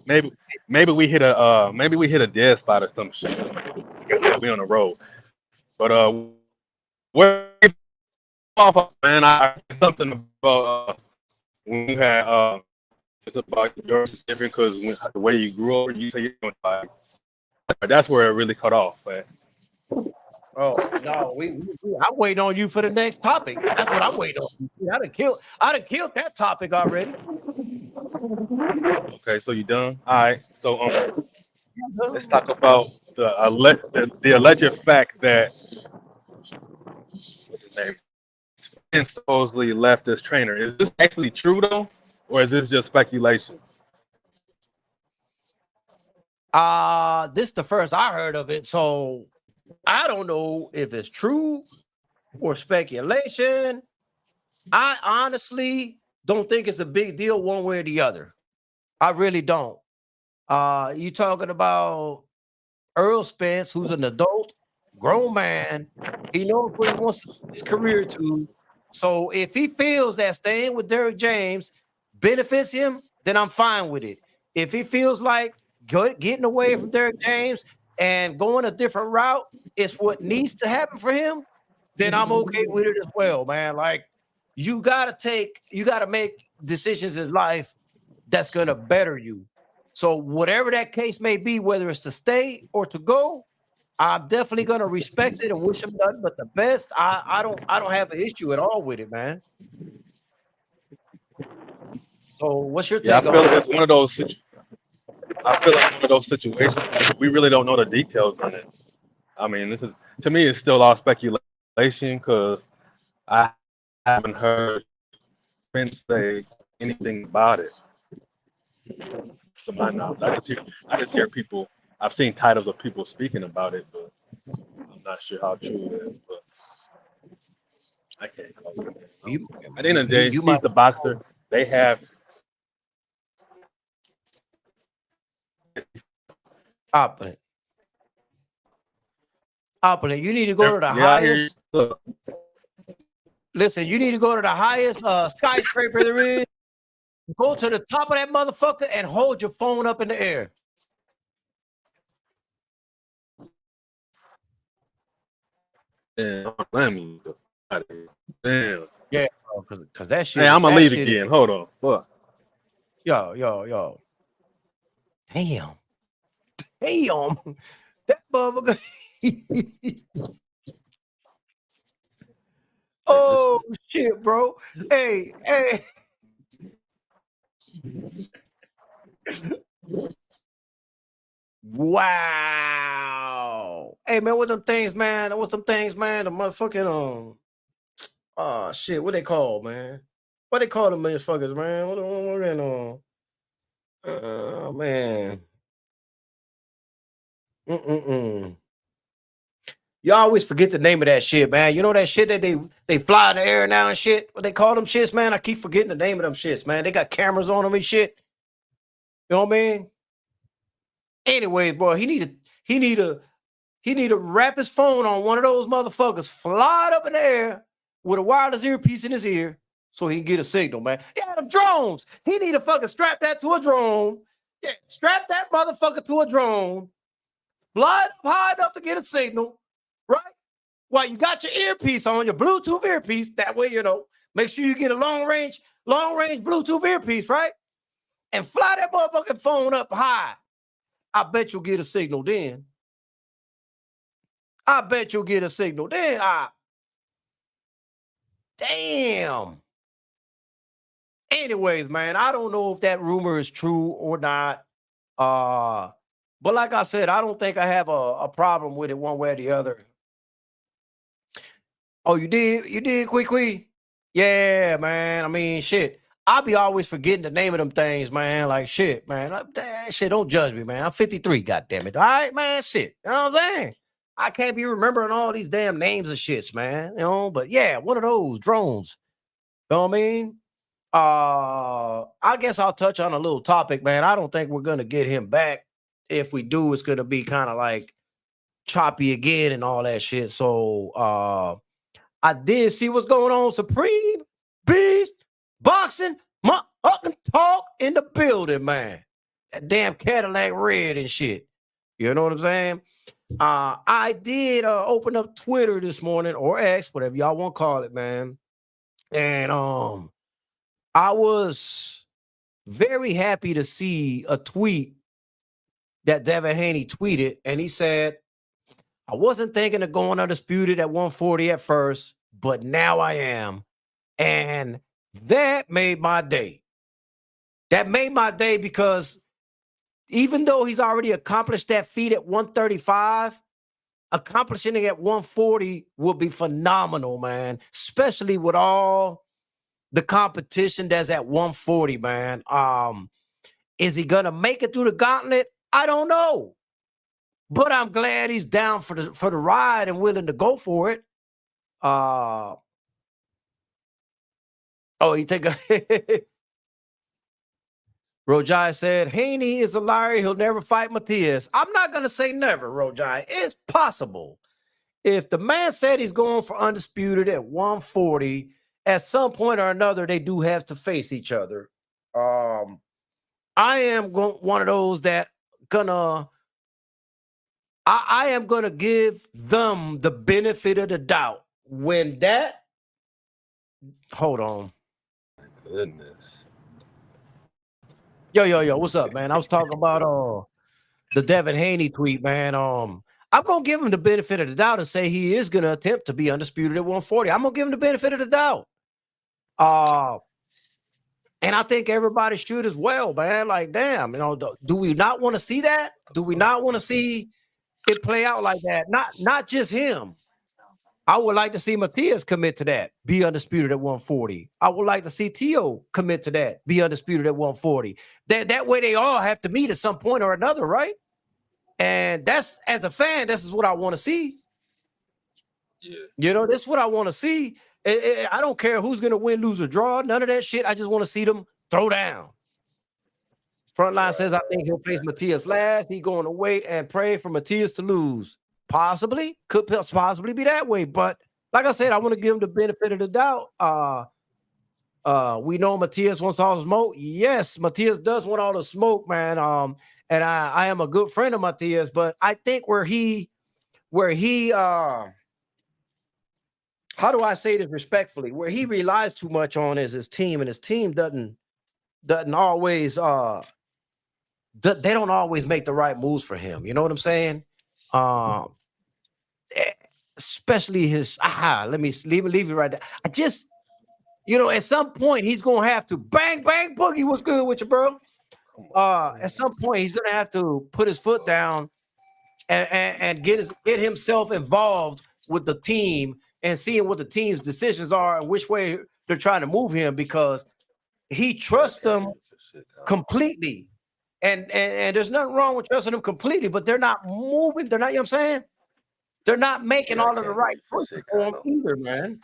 Maybe maybe we hit a dead spot or some shit. We on the road. But where off, man. I something about when you had it's about your different because the way you grew up, you say you're like that's where it really cut off, man. Oh no, I'm waiting on you for the next topic. That's what I'm waiting on. I done killed that topic already. Okay, so you done? All right. So let's talk about the alleged fact that what's his name? Spence supposedly left as trainer. Is this actually true though, or is this just speculation? This is the first I heard of it, so I don't know if it's true or speculation. I honestly don't think it's a big deal one way or the other. I really don't. You talking about Earl Spence, who's an adult, grown man. He knows what he wants his career to. So if he feels that staying with Derrick James benefits him, then I'm fine with it. If he feels like getting away from Derrick James and going a different route is what needs to happen for him, then I'm okay with it as well, man. Like you gotta make decisions in life that's gonna better you. So whatever that case may be, whether it's to stay or to go, I'm definitely gonna respect it and wish him nothing but the best. I don't have an issue at all with it, man. So what's your Yeah, I take feel on it? it's one of those. I feel like one of those situations. We really don't know the details on it. I mean, this is to me, it's still all speculation because I haven't heard Spence say anything about it. To my knowledge, I just hear people. I've seen titles of people speaking about it, but I'm not sure how true it is. But I can't call it. You At the end of the day, you he's might the boxer. They have. opponent. Opponent. You need to go to the Yeah, I hear you. highest. Look, Listen, you need to go to the highest skyscraper there is. Go to the top of that motherfucker and hold your phone up in the air. damn, let me go out of here. Damn. Yeah, because that Hey, shit is I'm gonna that leave shit. again. Hold on. Fuck. Yo. Damn. That motherfucker. Oh shit, bro. Hey. Wow. Hey man, what them things, man? The motherfucking shit, what they call, man? What they call them motherfuckers, man? Man. Mm-mm-mm. You always forget the name of that shit, man. You know that shit that they fly in the air now and shit? What they call them shits, man? I keep forgetting the name of them shits, man. They got cameras on them and shit. You know what I mean? Anyway, boy, he need to wrap his phone on one of those motherfuckers, fly it up in the air with a wireless earpiece in his ear so he can get a signal, man. Yeah, them drones. He need to fucking strap that to a drone. Yeah, strap that motherfucker to a drone. Fly it up high enough to get a signal, right? While you got your earpiece on, your Bluetooth earpiece. That way, make sure you get a long range Bluetooth earpiece, right? And fly that motherfucking phone up high. I bet you'll get a signal then. Damn. Anyways, man, I don't know if that rumor is true or not. But like I said, I don't think I have a problem with it one way or the other. Oh, you did? You did, Quick? Yeah, man. I mean, shit. I be always forgetting the name of them things, man. Like, shit, man. Shit, don't judge me, man. I'm 53, goddammit. All right, man? Shit. You know what I'm saying? I can't be remembering all these damn names of shits, man. But yeah, one of those drones. You know what I mean? I guess I'll touch on a little topic, man. I don't think we're gonna get him back. If we do, it's gonna be kind of like choppy again and all that shit. So I did see what's going on. Supreme Beast Boxing motherfucking talk in the building, man. That damn Cadillac red and shit. You know what I'm saying? I did open up Twitter this morning or X, whatever y'all want to call it, man. And I was very happy to see a tweet that Devin Haney tweeted, and he said, I wasn't thinking of going undisputed at 140 at first, but now I am. And that made my day. That made my day because even though he's already accomplished that feat at 135, accomplishing it at 140 will be phenomenal, man, especially with all the competition that's at 140, man. Is he gonna make it through the gauntlet? I don't know. But I'm glad he's down for the ride and willing to go for it. You think Rojai said Haney is a liar. He'll never fight Matias. I'm not gonna say never, Rojai. It's possible. If the man said he's going for undisputed at 140, at some point or another, they do have to face each other. I am one of those that I am gonna give them the benefit of the doubt. When that, hold on. Goodness. Yo, what's up, man? I was talking about the Devin Haney tweet, man. I'm gonna give him the benefit of the doubt and say he is gonna attempt to be undisputed at 140. I'm gonna give him the benefit of the doubt. And I think everybody should as well, man. Like, damn, do we not want to see that? Do we not want to see it play out like that? Not just him. I would like to see Matias commit to that, be undisputed at 140. I would like to see Tio commit to that, be undisputed at 140. That way they all have to meet at some point or another, right? And that's, as a fan, this is what I want to see. Yeah. This is what I want to see. I don't care who's going to win, lose, or draw. None of that shit. I just want to see them throw down. Frontline says, I think he'll face Matias last. He's going to wait and pray for Matias to lose. Possibly. Could possibly be that way. But like I said, I want to give him the benefit of the doubt. We know Matias wants all the smoke. Yes, Matias does want all the smoke, man. And I am a good friend of Matias, but I think where he how do I say this respectfully? Where he relies too much on is his team, and his team doesn't always they don't always make the right moves for him. You know what I'm saying? Especially his let me leave it right there. I just, at some point he's gonna have to bang boogie. What's good with you, bro? At some point he's gonna have to put his foot down and get himself involved with the team and seeing what the team's decisions are and which way they're trying to move him, because he trusts them completely. And there's nothing wrong with trusting them completely, but they're not moving. They're not, you know what I'm saying? They're not making all of the right choices for him either, man.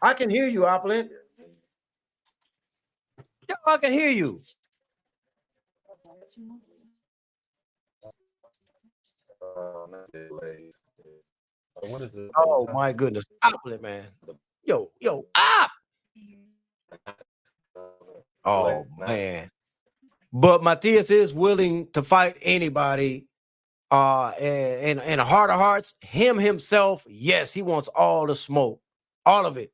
I can hear you, Opulent. Yeah, I can hear you. Oh my goodness, Opulent, man. Yo, op. Oh man. But Matias is willing to fight anybody. And in a heart of hearts, himself, yes, he wants all the smoke, all of it.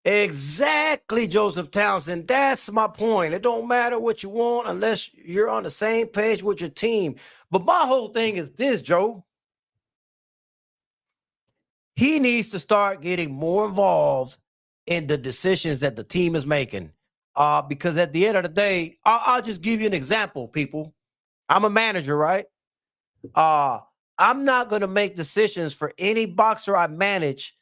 Exactly, Joseph Townsend. That's my point. It don't matter what you want unless you're on the same page with your team. But my whole thing is this, Joe. He needs to start getting more involved in the decisions that the team is making. Because at the end of the day, I'll just give you an example, people. I'm a manager, right? I'm not going to make decisions for any boxer I manage.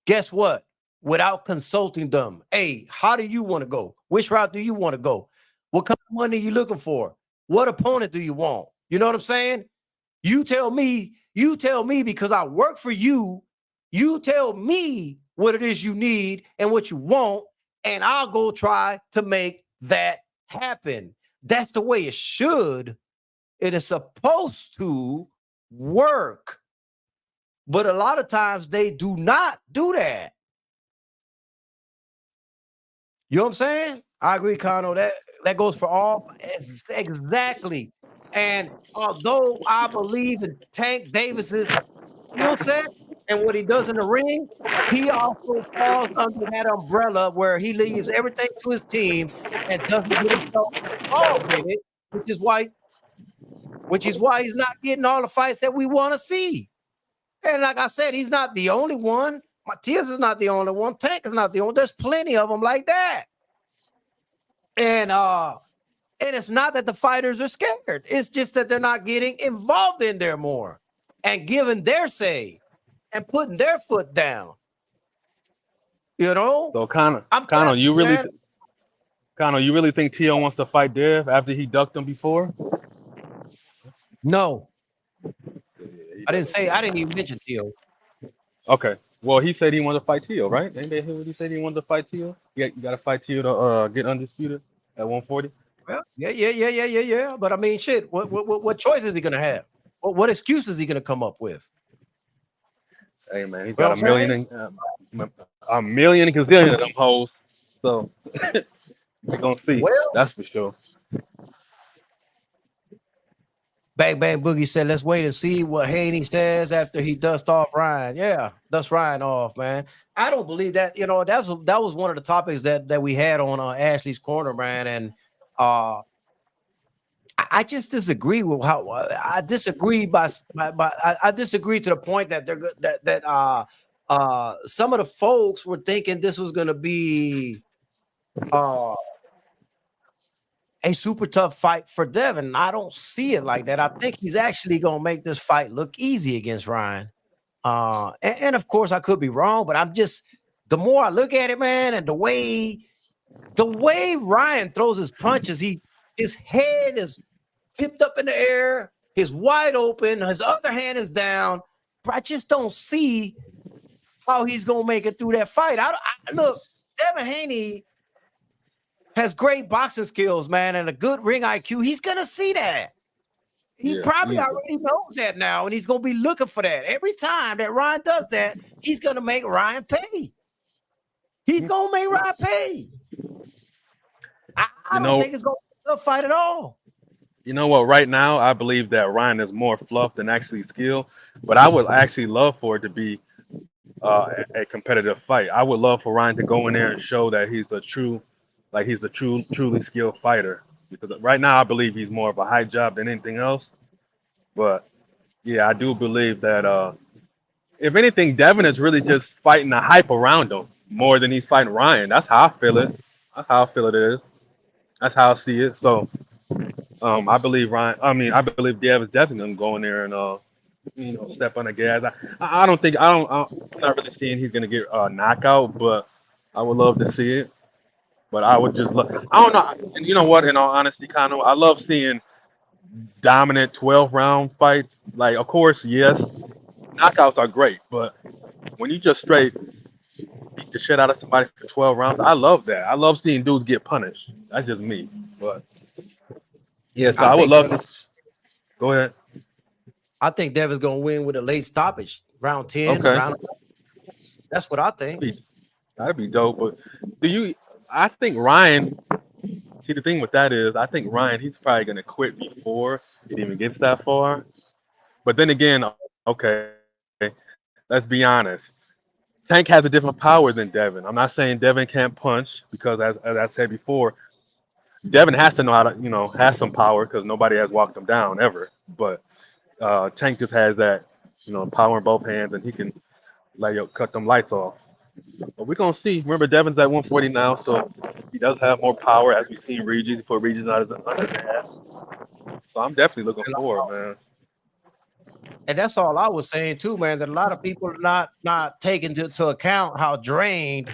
Guess what? Without consulting them. Hey, how do you want to go? Which route do you want to go? What kind of money are you looking for? What opponent do you want? You know what I'm saying? You tell me because I work for you. You tell me what it is you need and what you want, and I'll go try to make that happen. That's the way it should. It is supposed to work. But a lot of times they do not do that. You know what I'm saying? I agree, Kano. That goes for all. Exactly. And although I believe in Tank Davis's skill set And what he does in the ring, he also falls under that umbrella where he leaves everything to his team and doesn't get himself involved in it, which is why he's not getting all the fights that we want to see. And like I said, he's not the only one. Matias is not the only one. Tank is not the only. There's plenty of them like that. And it's not that the fighters are scared. It's just that they're not getting involved in there more and giving their say and putting their foot down. You know? So Connor, I'm Connor, telling you, man. Connor, you really think Tio wants to fight Dev after he ducked him before? No, I didn't even mention Tio. Okay. Well, he said he wanted to fight Tio, right? Ain't that what he said he wanted to fight Tio? Yeah, you got to fight Tio to get undisputed at 140. Well, yeah. But I mean, shit. What choice is he gonna have? What excuse is he gonna come up with? Hey man, he's You know got what I'm saying? a million and gazillion of them hoes. So we're gonna see. Well, That's for sure. Bang Bang Boogie said, let's wait and see what Haney says after he dusts off Ryan. Yeah, dust Ryan off, man. I don't believe that. You know, that was one of the topics that we had on Ashley's Corner, man. And I just disagree with how I disagree I disagree to the point that they're good that some of the folks were thinking this was going to be a super tough fight for Devin. I don't see it like that. I think he's actually going to make this fight look easy against Ryan. And of course, I could be wrong, but I'm just, the more I look at it, man, and the way Ryan throws his punches, his head is tipped up in the air, he's wide open, his other hand is down. But I just don't see how he's going to make it through that fight. Look, Devin Haney has great boxing skills, man, and a good ring IQ. He's going to see that. He probably already knows that now, and he's going to be looking for that. Every time that Ryan does that, he's going to make Ryan pay. He's going to make Ryan pay. I don't think it's going to be a fight at all. You know what? Right now, I believe that Ryan is more fluff than actually skill. But I would actually love for it to be a competitive fight. I would love for Ryan to go in there and show that he's a truly skilled fighter. Because right now, I believe he's more of a high job than anything else. But yeah, I do believe that if anything, Devin is really just fighting the hype around him more than he's fighting Ryan. That's how I feel it. That's how I feel it is. That's how I see it. So I believe I believe Dev is definitely gonna go in there and step on the gas. I'm not really seeing he's gonna get a knockout, but I would love to see it. But I would just love. I don't know. And you know what? In all honesty, Kano, I love seeing dominant 12-round fights. Like, of course, yes, knockouts are great, but when you just straight beat the shit out of somebody for 12 rounds, I love that. I love seeing dudes get punished. That's just me. But yeah, so I would love to. Go ahead. I think Devin's going to win with a late stoppage, round 10. Okay. That's what I think. That'd be dope. But I think Ryan, see, the thing with that is, I think Ryan, he's probably going to quit before it even gets that far. But then again, okay, let's be honest. Tank has a different power than Devin. I'm not saying Devin can't punch because, as I said before, Devin has to know how to, has some power because nobody has walked him down ever. But Tank just has that, power in both hands, and he can cut them lights off. But we're going to see. Remember, Devin's at 140 now, so he does have more power, as we've seen Regis before Regis not as under the ass. So I'm definitely looking forward, man. And that's all I was saying too, man. That a lot of people are not taking into account how drained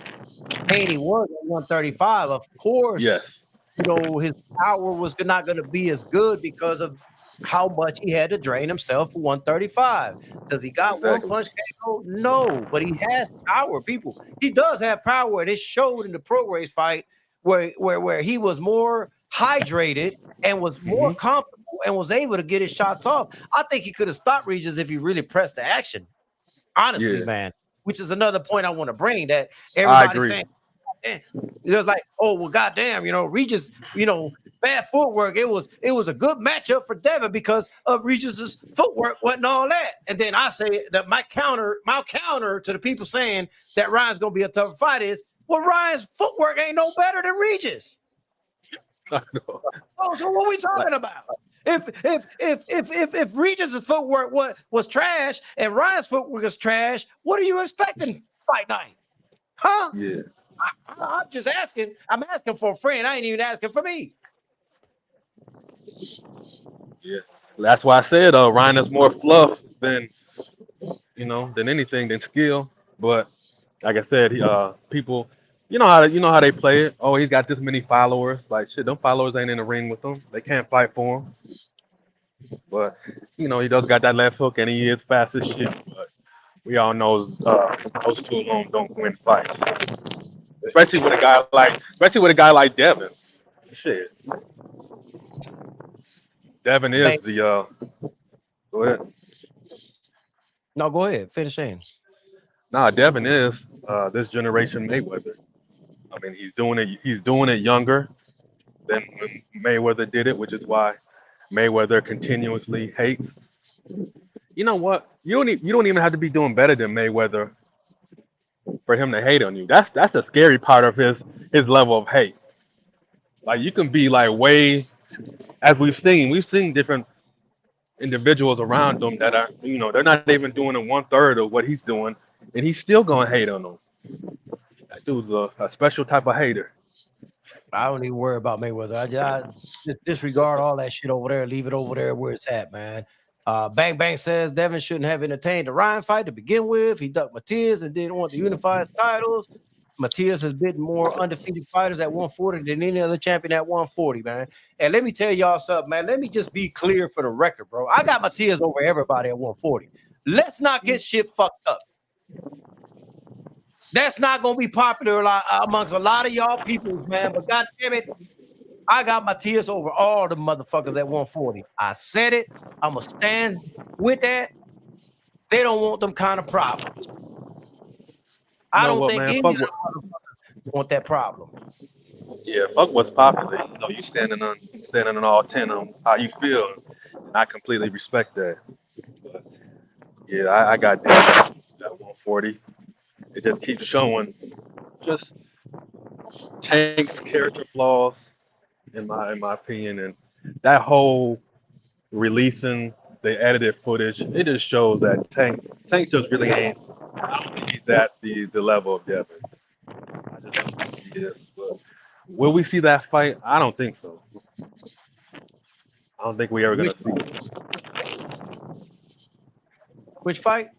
Haney was at 135. Of course, yes. His power was not going to be as good because of how much he had to drain himself for 135. Does he got one punch KO? No, but he has power. He does have power, and it showed in the pro race fight where he was more hydrated and was more comfortable and was able to get his shots off. I think he could have stopped Regis if he really pressed the action. Honestly, man. Which is another point I want to bring, that everybody's saying And it was like, oh well, goddamn, Regis, bad footwork. It was a good matchup for Devin because of Regis's footwork, wasn't all that. And then I say that my counter to the people saying that Ryan's gonna be a tougher fight is, well, Ryan's footwork ain't no better than Regis. So what are we talking about? If Regis' footwork was trash and Ryan's footwork is trash, what are you expecting fight night? Huh? Yeah. I'm just asking. I'm asking for a friend. I ain't even asking for me. Yeah. That's why I said Ryan is more fluff than anything than skill. But like I said, people, how they play it. Oh, he's got this many followers. Like shit, them followers ain't in the ring with him. They can't fight for him. But he does got that left hook and he is fast as shit. But we all know those two alone don't win fights. Especially with a guy like Devin. Shit. Devin is the go ahead. No, go ahead. Finish saying. Nah, Devin is this generation Mayweather. I mean, he's doing it younger than when Mayweather did it, which is why Mayweather continuously hates. You know what? You don't even have to be doing better than Mayweather for him to hate on you. That's the scary part of his level of hate. Like you can be like way, as we've seen different individuals around him that are they're not even doing a 1/3 of what he's doing, and he's still gonna hate on them. That dude's a special type of hater. I don't even worry about Mayweather. I just disregard all that shit over there. Leave it over there where it's at, man. Bang Bang says Devin shouldn't have entertained the Ryan fight to begin with. He ducked Matias and didn't want to unify his titles. Matias has beaten more undefeated fighters at 140 than any other champion at 140, man. And let me tell y'all something, man. Let me just be clear for the record, bro. I got Matias over everybody at 140. Let's not get shit fucked up. That's not going to be popular amongst a lot of y'all people, man. But God damn it, I got Matias over all the motherfuckers at 140. I said it. I'm going to stand with that. They don't want them kind of problems. I don't think any of the motherfuckers want that problem. Yeah, fuck what's popular. You standing on all 10 on how you feel. And I completely respect that. But yeah, I got that at 140. It just keeps showing just Tank's character flaws, in my opinion, and that whole releasing the edited footage, it just shows that Tank just really ain't. I don't think he's at the level of Devin. I just don't think he is. But will we see that fight? I don't think so. I don't think we're ever gonna see it. Which fight?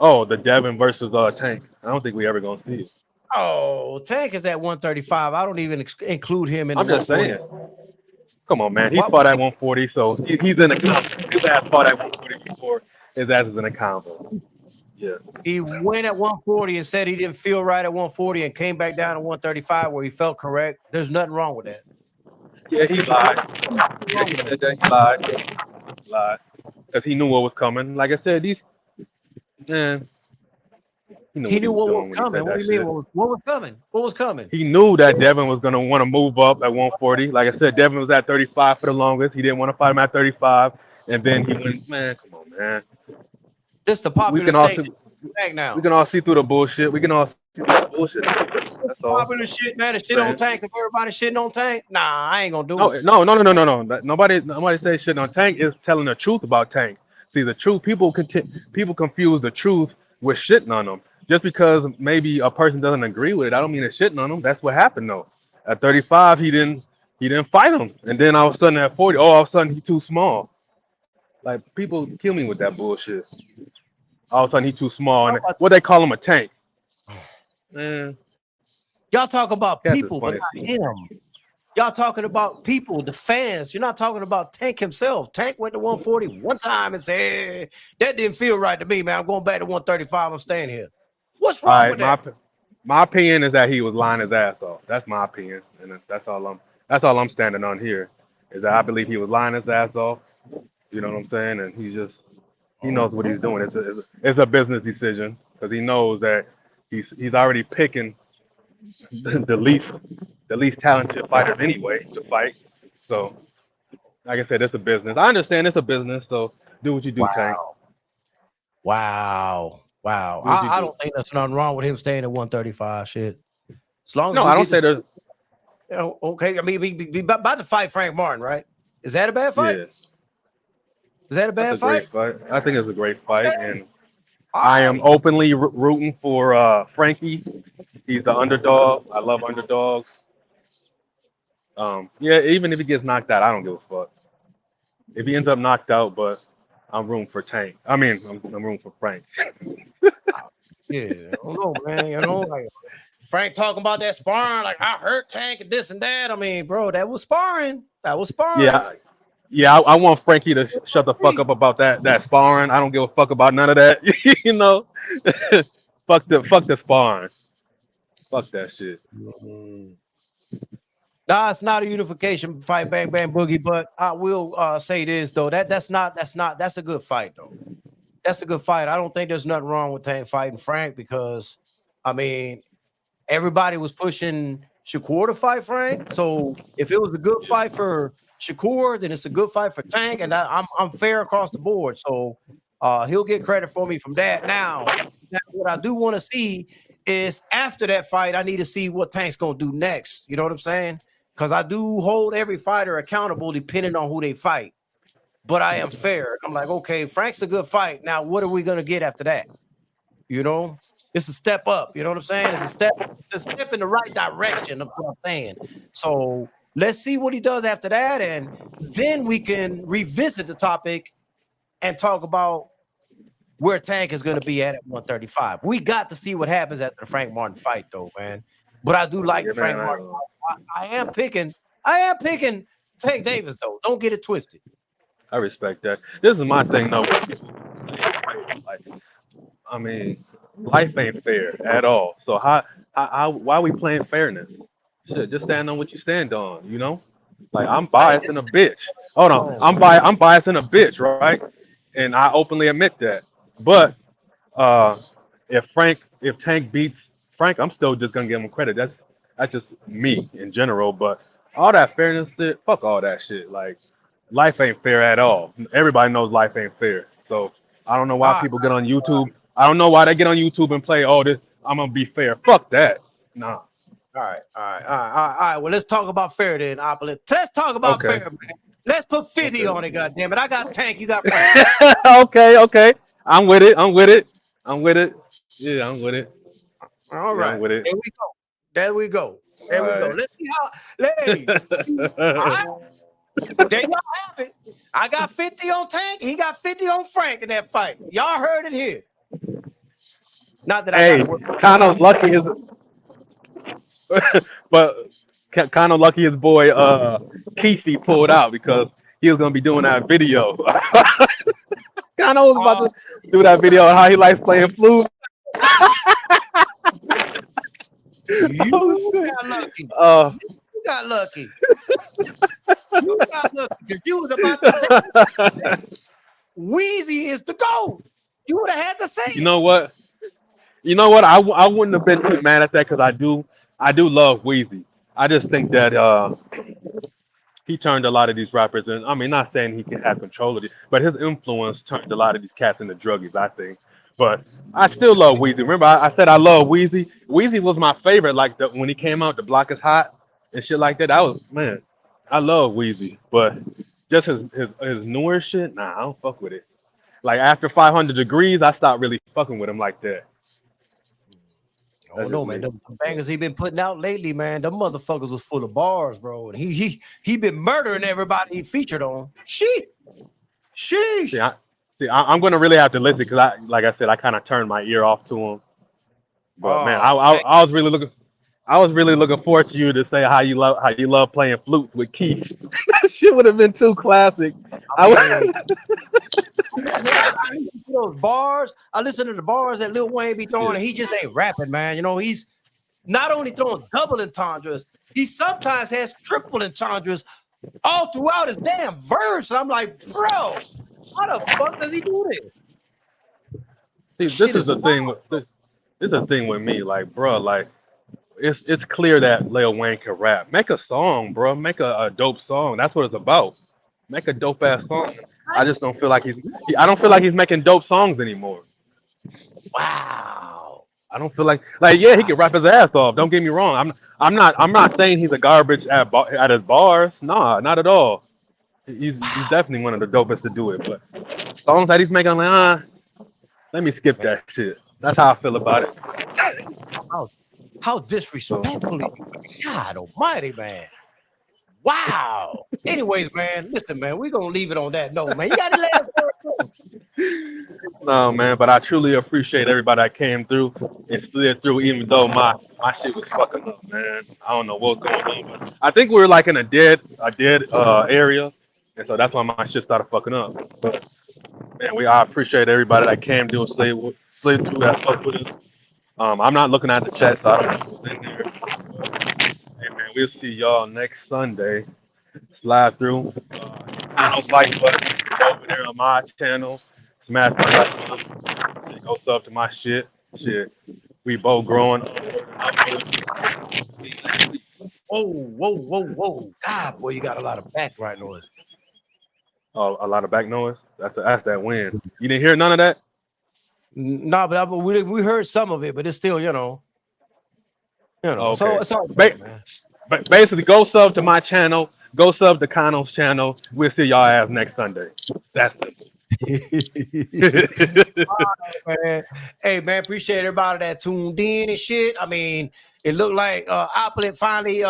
The Devin versus Tank. I don't think we ever gonna see it. Oh, Tank is at 135. I don't even include him in I'm the just saying. Come on, man. He fought at 140, so he's in a combo. His ass fought at 140 before. His ass is in a combo. Yeah. He went at 140 and said he didn't feel right at 140 and came back down to 135 where he felt correct. There's nothing wrong with that. Yeah, he lied. Yeah, he said that. He lied. Because he knew what was coming. Like I said, man. He knew what was coming. What do you mean? What was coming? What was coming? He knew that Devin was going to want to move up at 140. Like I said, Devin was at 35 for the longest. He didn't want to fight him at 35. And then he went, man, come on, man. This is the popular thing. Now. We can all see through the bullshit. We can all see through the bullshit. That's all. Popular shit, man. The shit on Tank. If everybody shitting on Tank, nah, I ain't going to do it. No. Nobody says shit on Tank is telling the truth about Tank. See, the truth, people confuse the truth with shitting on them. Just because maybe a person doesn't agree with it, I don't mean it's shitting on him. That's what happened though. At 35, he didn't fight him, and then all of a sudden at 40, all of a sudden he's too small. Like people kill me with that bullshit. All of a sudden he's too small, and what they call him a tank. Man, y'all talking about people, but not him. Y'all talking about people, the fans. You're not talking about Tank himself. Tank went to 140 one time and said, hey, that didn't feel right to me, man. I'm going back to 135. I'm staying here. What's wrong with that? My opinion is that he was lying his ass off. That's my opinion, and that's all I'm standing on here. Is that I believe he was lying his ass off. You know what I'm saying? And he knows what he's doing. It's a business decision because he knows that he's already picking the least talented fighters anyway to fight. So like I said, it's a business. I understand it's a business, so do what you do, Tank. Wow. Wow. Do what you I do. don't think there's nothing wrong with him staying at 135. Shit. As long as No, we I don't get say this, there's. okay. I mean, we about to fight Frank Martin, right? Is that a bad fight? Yeah, Is that a that's bad a great fight? fight. I think it's a great Okay. fight, and All I am right. openly rooting for Frankie. He's the underdog. I love underdogs. Yeah, even if he gets knocked out, I don't give a fuck. If he ends up knocked out, but I'm rooting for Tank. I mean, I'm rooting for Frank. Yeah. I don't know, man. You know, like Frank talking about that sparring, like I hurt Tank and this and that. I mean, bro, that was sparring. That was sparring. Yeah, yeah. I want Frankie to shut the fuck up about that sparring. I don't give a fuck about none of that. you know, fuck the sparring. Fuck that shit. Mhm. Nah, it's not a unification fight, bang bang boogie. But I will say this though, that's a good fight though. That's a good fight. I don't think there's nothing wrong with Tank fighting Frank because, I mean, everybody was pushing Shakur to fight Frank. So if it was a good fight for Shakur, then it's a good fight for Tank, and I'm fair across the board. So he'll get credit for me from that. Now what I do want to see is after that fight, I need to see what Tank's gonna do next. You know what I'm saying? Because I do hold every fighter accountable depending on who they fight. But I am fair. I'm like, okay, Frank's a good fight. Now, what are we gonna get after that? You know, it's a step up. You know what I'm saying? It's a step in the right direction of what I'm saying. So let's see what he does after that, and then we can revisit the topic and talk about where Tank is going to be at 135. We got to see what happens after the Frank Martin fight, though, man. But I do like Yeah, Frank man. Martin. I am picking Tank Davis, though. Don't get it twisted. I respect that. This is my thing though. Like, I mean, life ain't fair at all. So why are we playing fairness? Shit, just stand on what you stand on. You know, like I'm I biased and a bitch. Hold on, oh, I'm biased and a bitch, right? And I openly admit that. But uh, if Tank beats Frank, I'm still just gonna give him credit. That's just me in general. But all that fairness shit, fuck all that shit. Like life ain't fair at all. Everybody knows life ain't fair. So I don't know why all people get on YouTube. I don't know why they get on YouTube and play, oh, this I'm gonna be fair. Fuck that. Nah. right. Well, let's talk about fair then, Opulent. Let's talk about Okay. fair, man. Let's put 50 Okay. on it, goddamn it. I got Tank, you got Frank. Okay. I'm with it. I'm with it. Yeah, I'm with it. All Yeah, I'm right. with it. There we go. There we go. All There we go. right. Let's see how. Hey, I, there y'all have it. I got 50 on Tank. He got 50 on Frank in that fight. Y'all heard it here. Not that I got Hey, to work. Kano's lucky his but Kano lucky his boy Keefe pulled out because he was gonna be doing that video. Kano was about Uh, to do that video on how he likes playing flute. Oh you shit. got lucky. Uh You got lucky. You got lucky because you was about to say Wheezy is the GOAT. You would have had to say you it. know what? You know what? I wouldn't have been too mad at that because I do love Wheezy. I just think that he turned a lot of these rappers, and I mean, not saying he can have control of it, but his influence turned a lot of these cats into druggies, I think. But I still love Weezy. Remember, I said I love Weezy. Weezy was my favorite, like when he came out, the block is hot and shit like that. I was man, I love Weezy, but just his newer shit, nah, I don't fuck with it. Like after 500 degrees, I stopped really fucking with him like that. I That's don't just know, man. me. Them bangers he been putting out lately, man. Them motherfuckers was full of bars, bro. And he been murdering everybody he featured on. See, Sheesh. I'm gonna really have to listen because like I said, I kind of turned my ear off to him. But man, Oh man. I was really looking forward to you to say how you love playing flutes with Keith. That shit would have been too classic. I I mean, would, I listen to those bars. I listen to the bars that Lil Wayne be throwing, yeah. and he just ain't rapping, man. You know, he's not only throwing double entendres, he sometimes has triple entendres all throughout his damn verse. And I'm like, bro, how the fuck does he do this? See, Shit is wild. this is the thing with me, like, bro, like it's clear that Lil Wayne can rap. Make a song, bro. Make a dope song. That's what it's about. Make a dope ass song. I just don't feel like I don't feel like he's making dope songs anymore. Wow. I don't feel like yeah, he can rap his ass off. Don't get me wrong. I'm not saying he's a garbage at his bars. Nah, not at all. He's definitely one of the dopest to do it. But songs that he's making, I'm like, let me skip that shit. That's how I feel about it. How disrespectfully, God almighty, man. Wow. Anyways, man, listen, man, we're gonna leave it on that note, man. You got any last word? No, man, but I truly appreciate everybody that came through and slid through, even though my shit was fucking up, man. I don't know what's going on, but I think we were like in a dead area, and so that's why my shit started fucking up. But man, I appreciate everybody that came through and slid through that fuck with us. I'm not looking at the chat, so I don't know who's in there. Hey man, we'll see y'all next Sunday. Slide through. I don't like button over there on my channel. Smash my like button. Go sub to my shit. Shit. We both growing. Whoa. God, boy, you got a lot of background noise. Oh, a lot of back noise. That's that wind. You didn't hear none of that? No, but we heard some of it, but it's still, you know. Okay. So it's all good, man. But basically, go sub to my channel. Go sub to Kano's channel. We'll see y'all ass next Sunday. That's it. All right, man. Hey, man, appreciate everybody that tuned in and shit. I mean, it looked like Oplet finally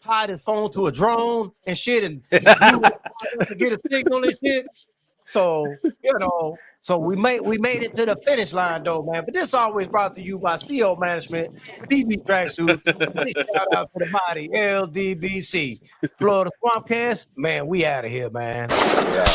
tied his phone to a drone and shit and to get a signal and shit. So, so we made it to the finish line though, man. But this always brought to you by CO Management, DB Tracksuit. Big shout out to the body, LDBC. Florida Swampcast, man, we out of here, man. Yeah.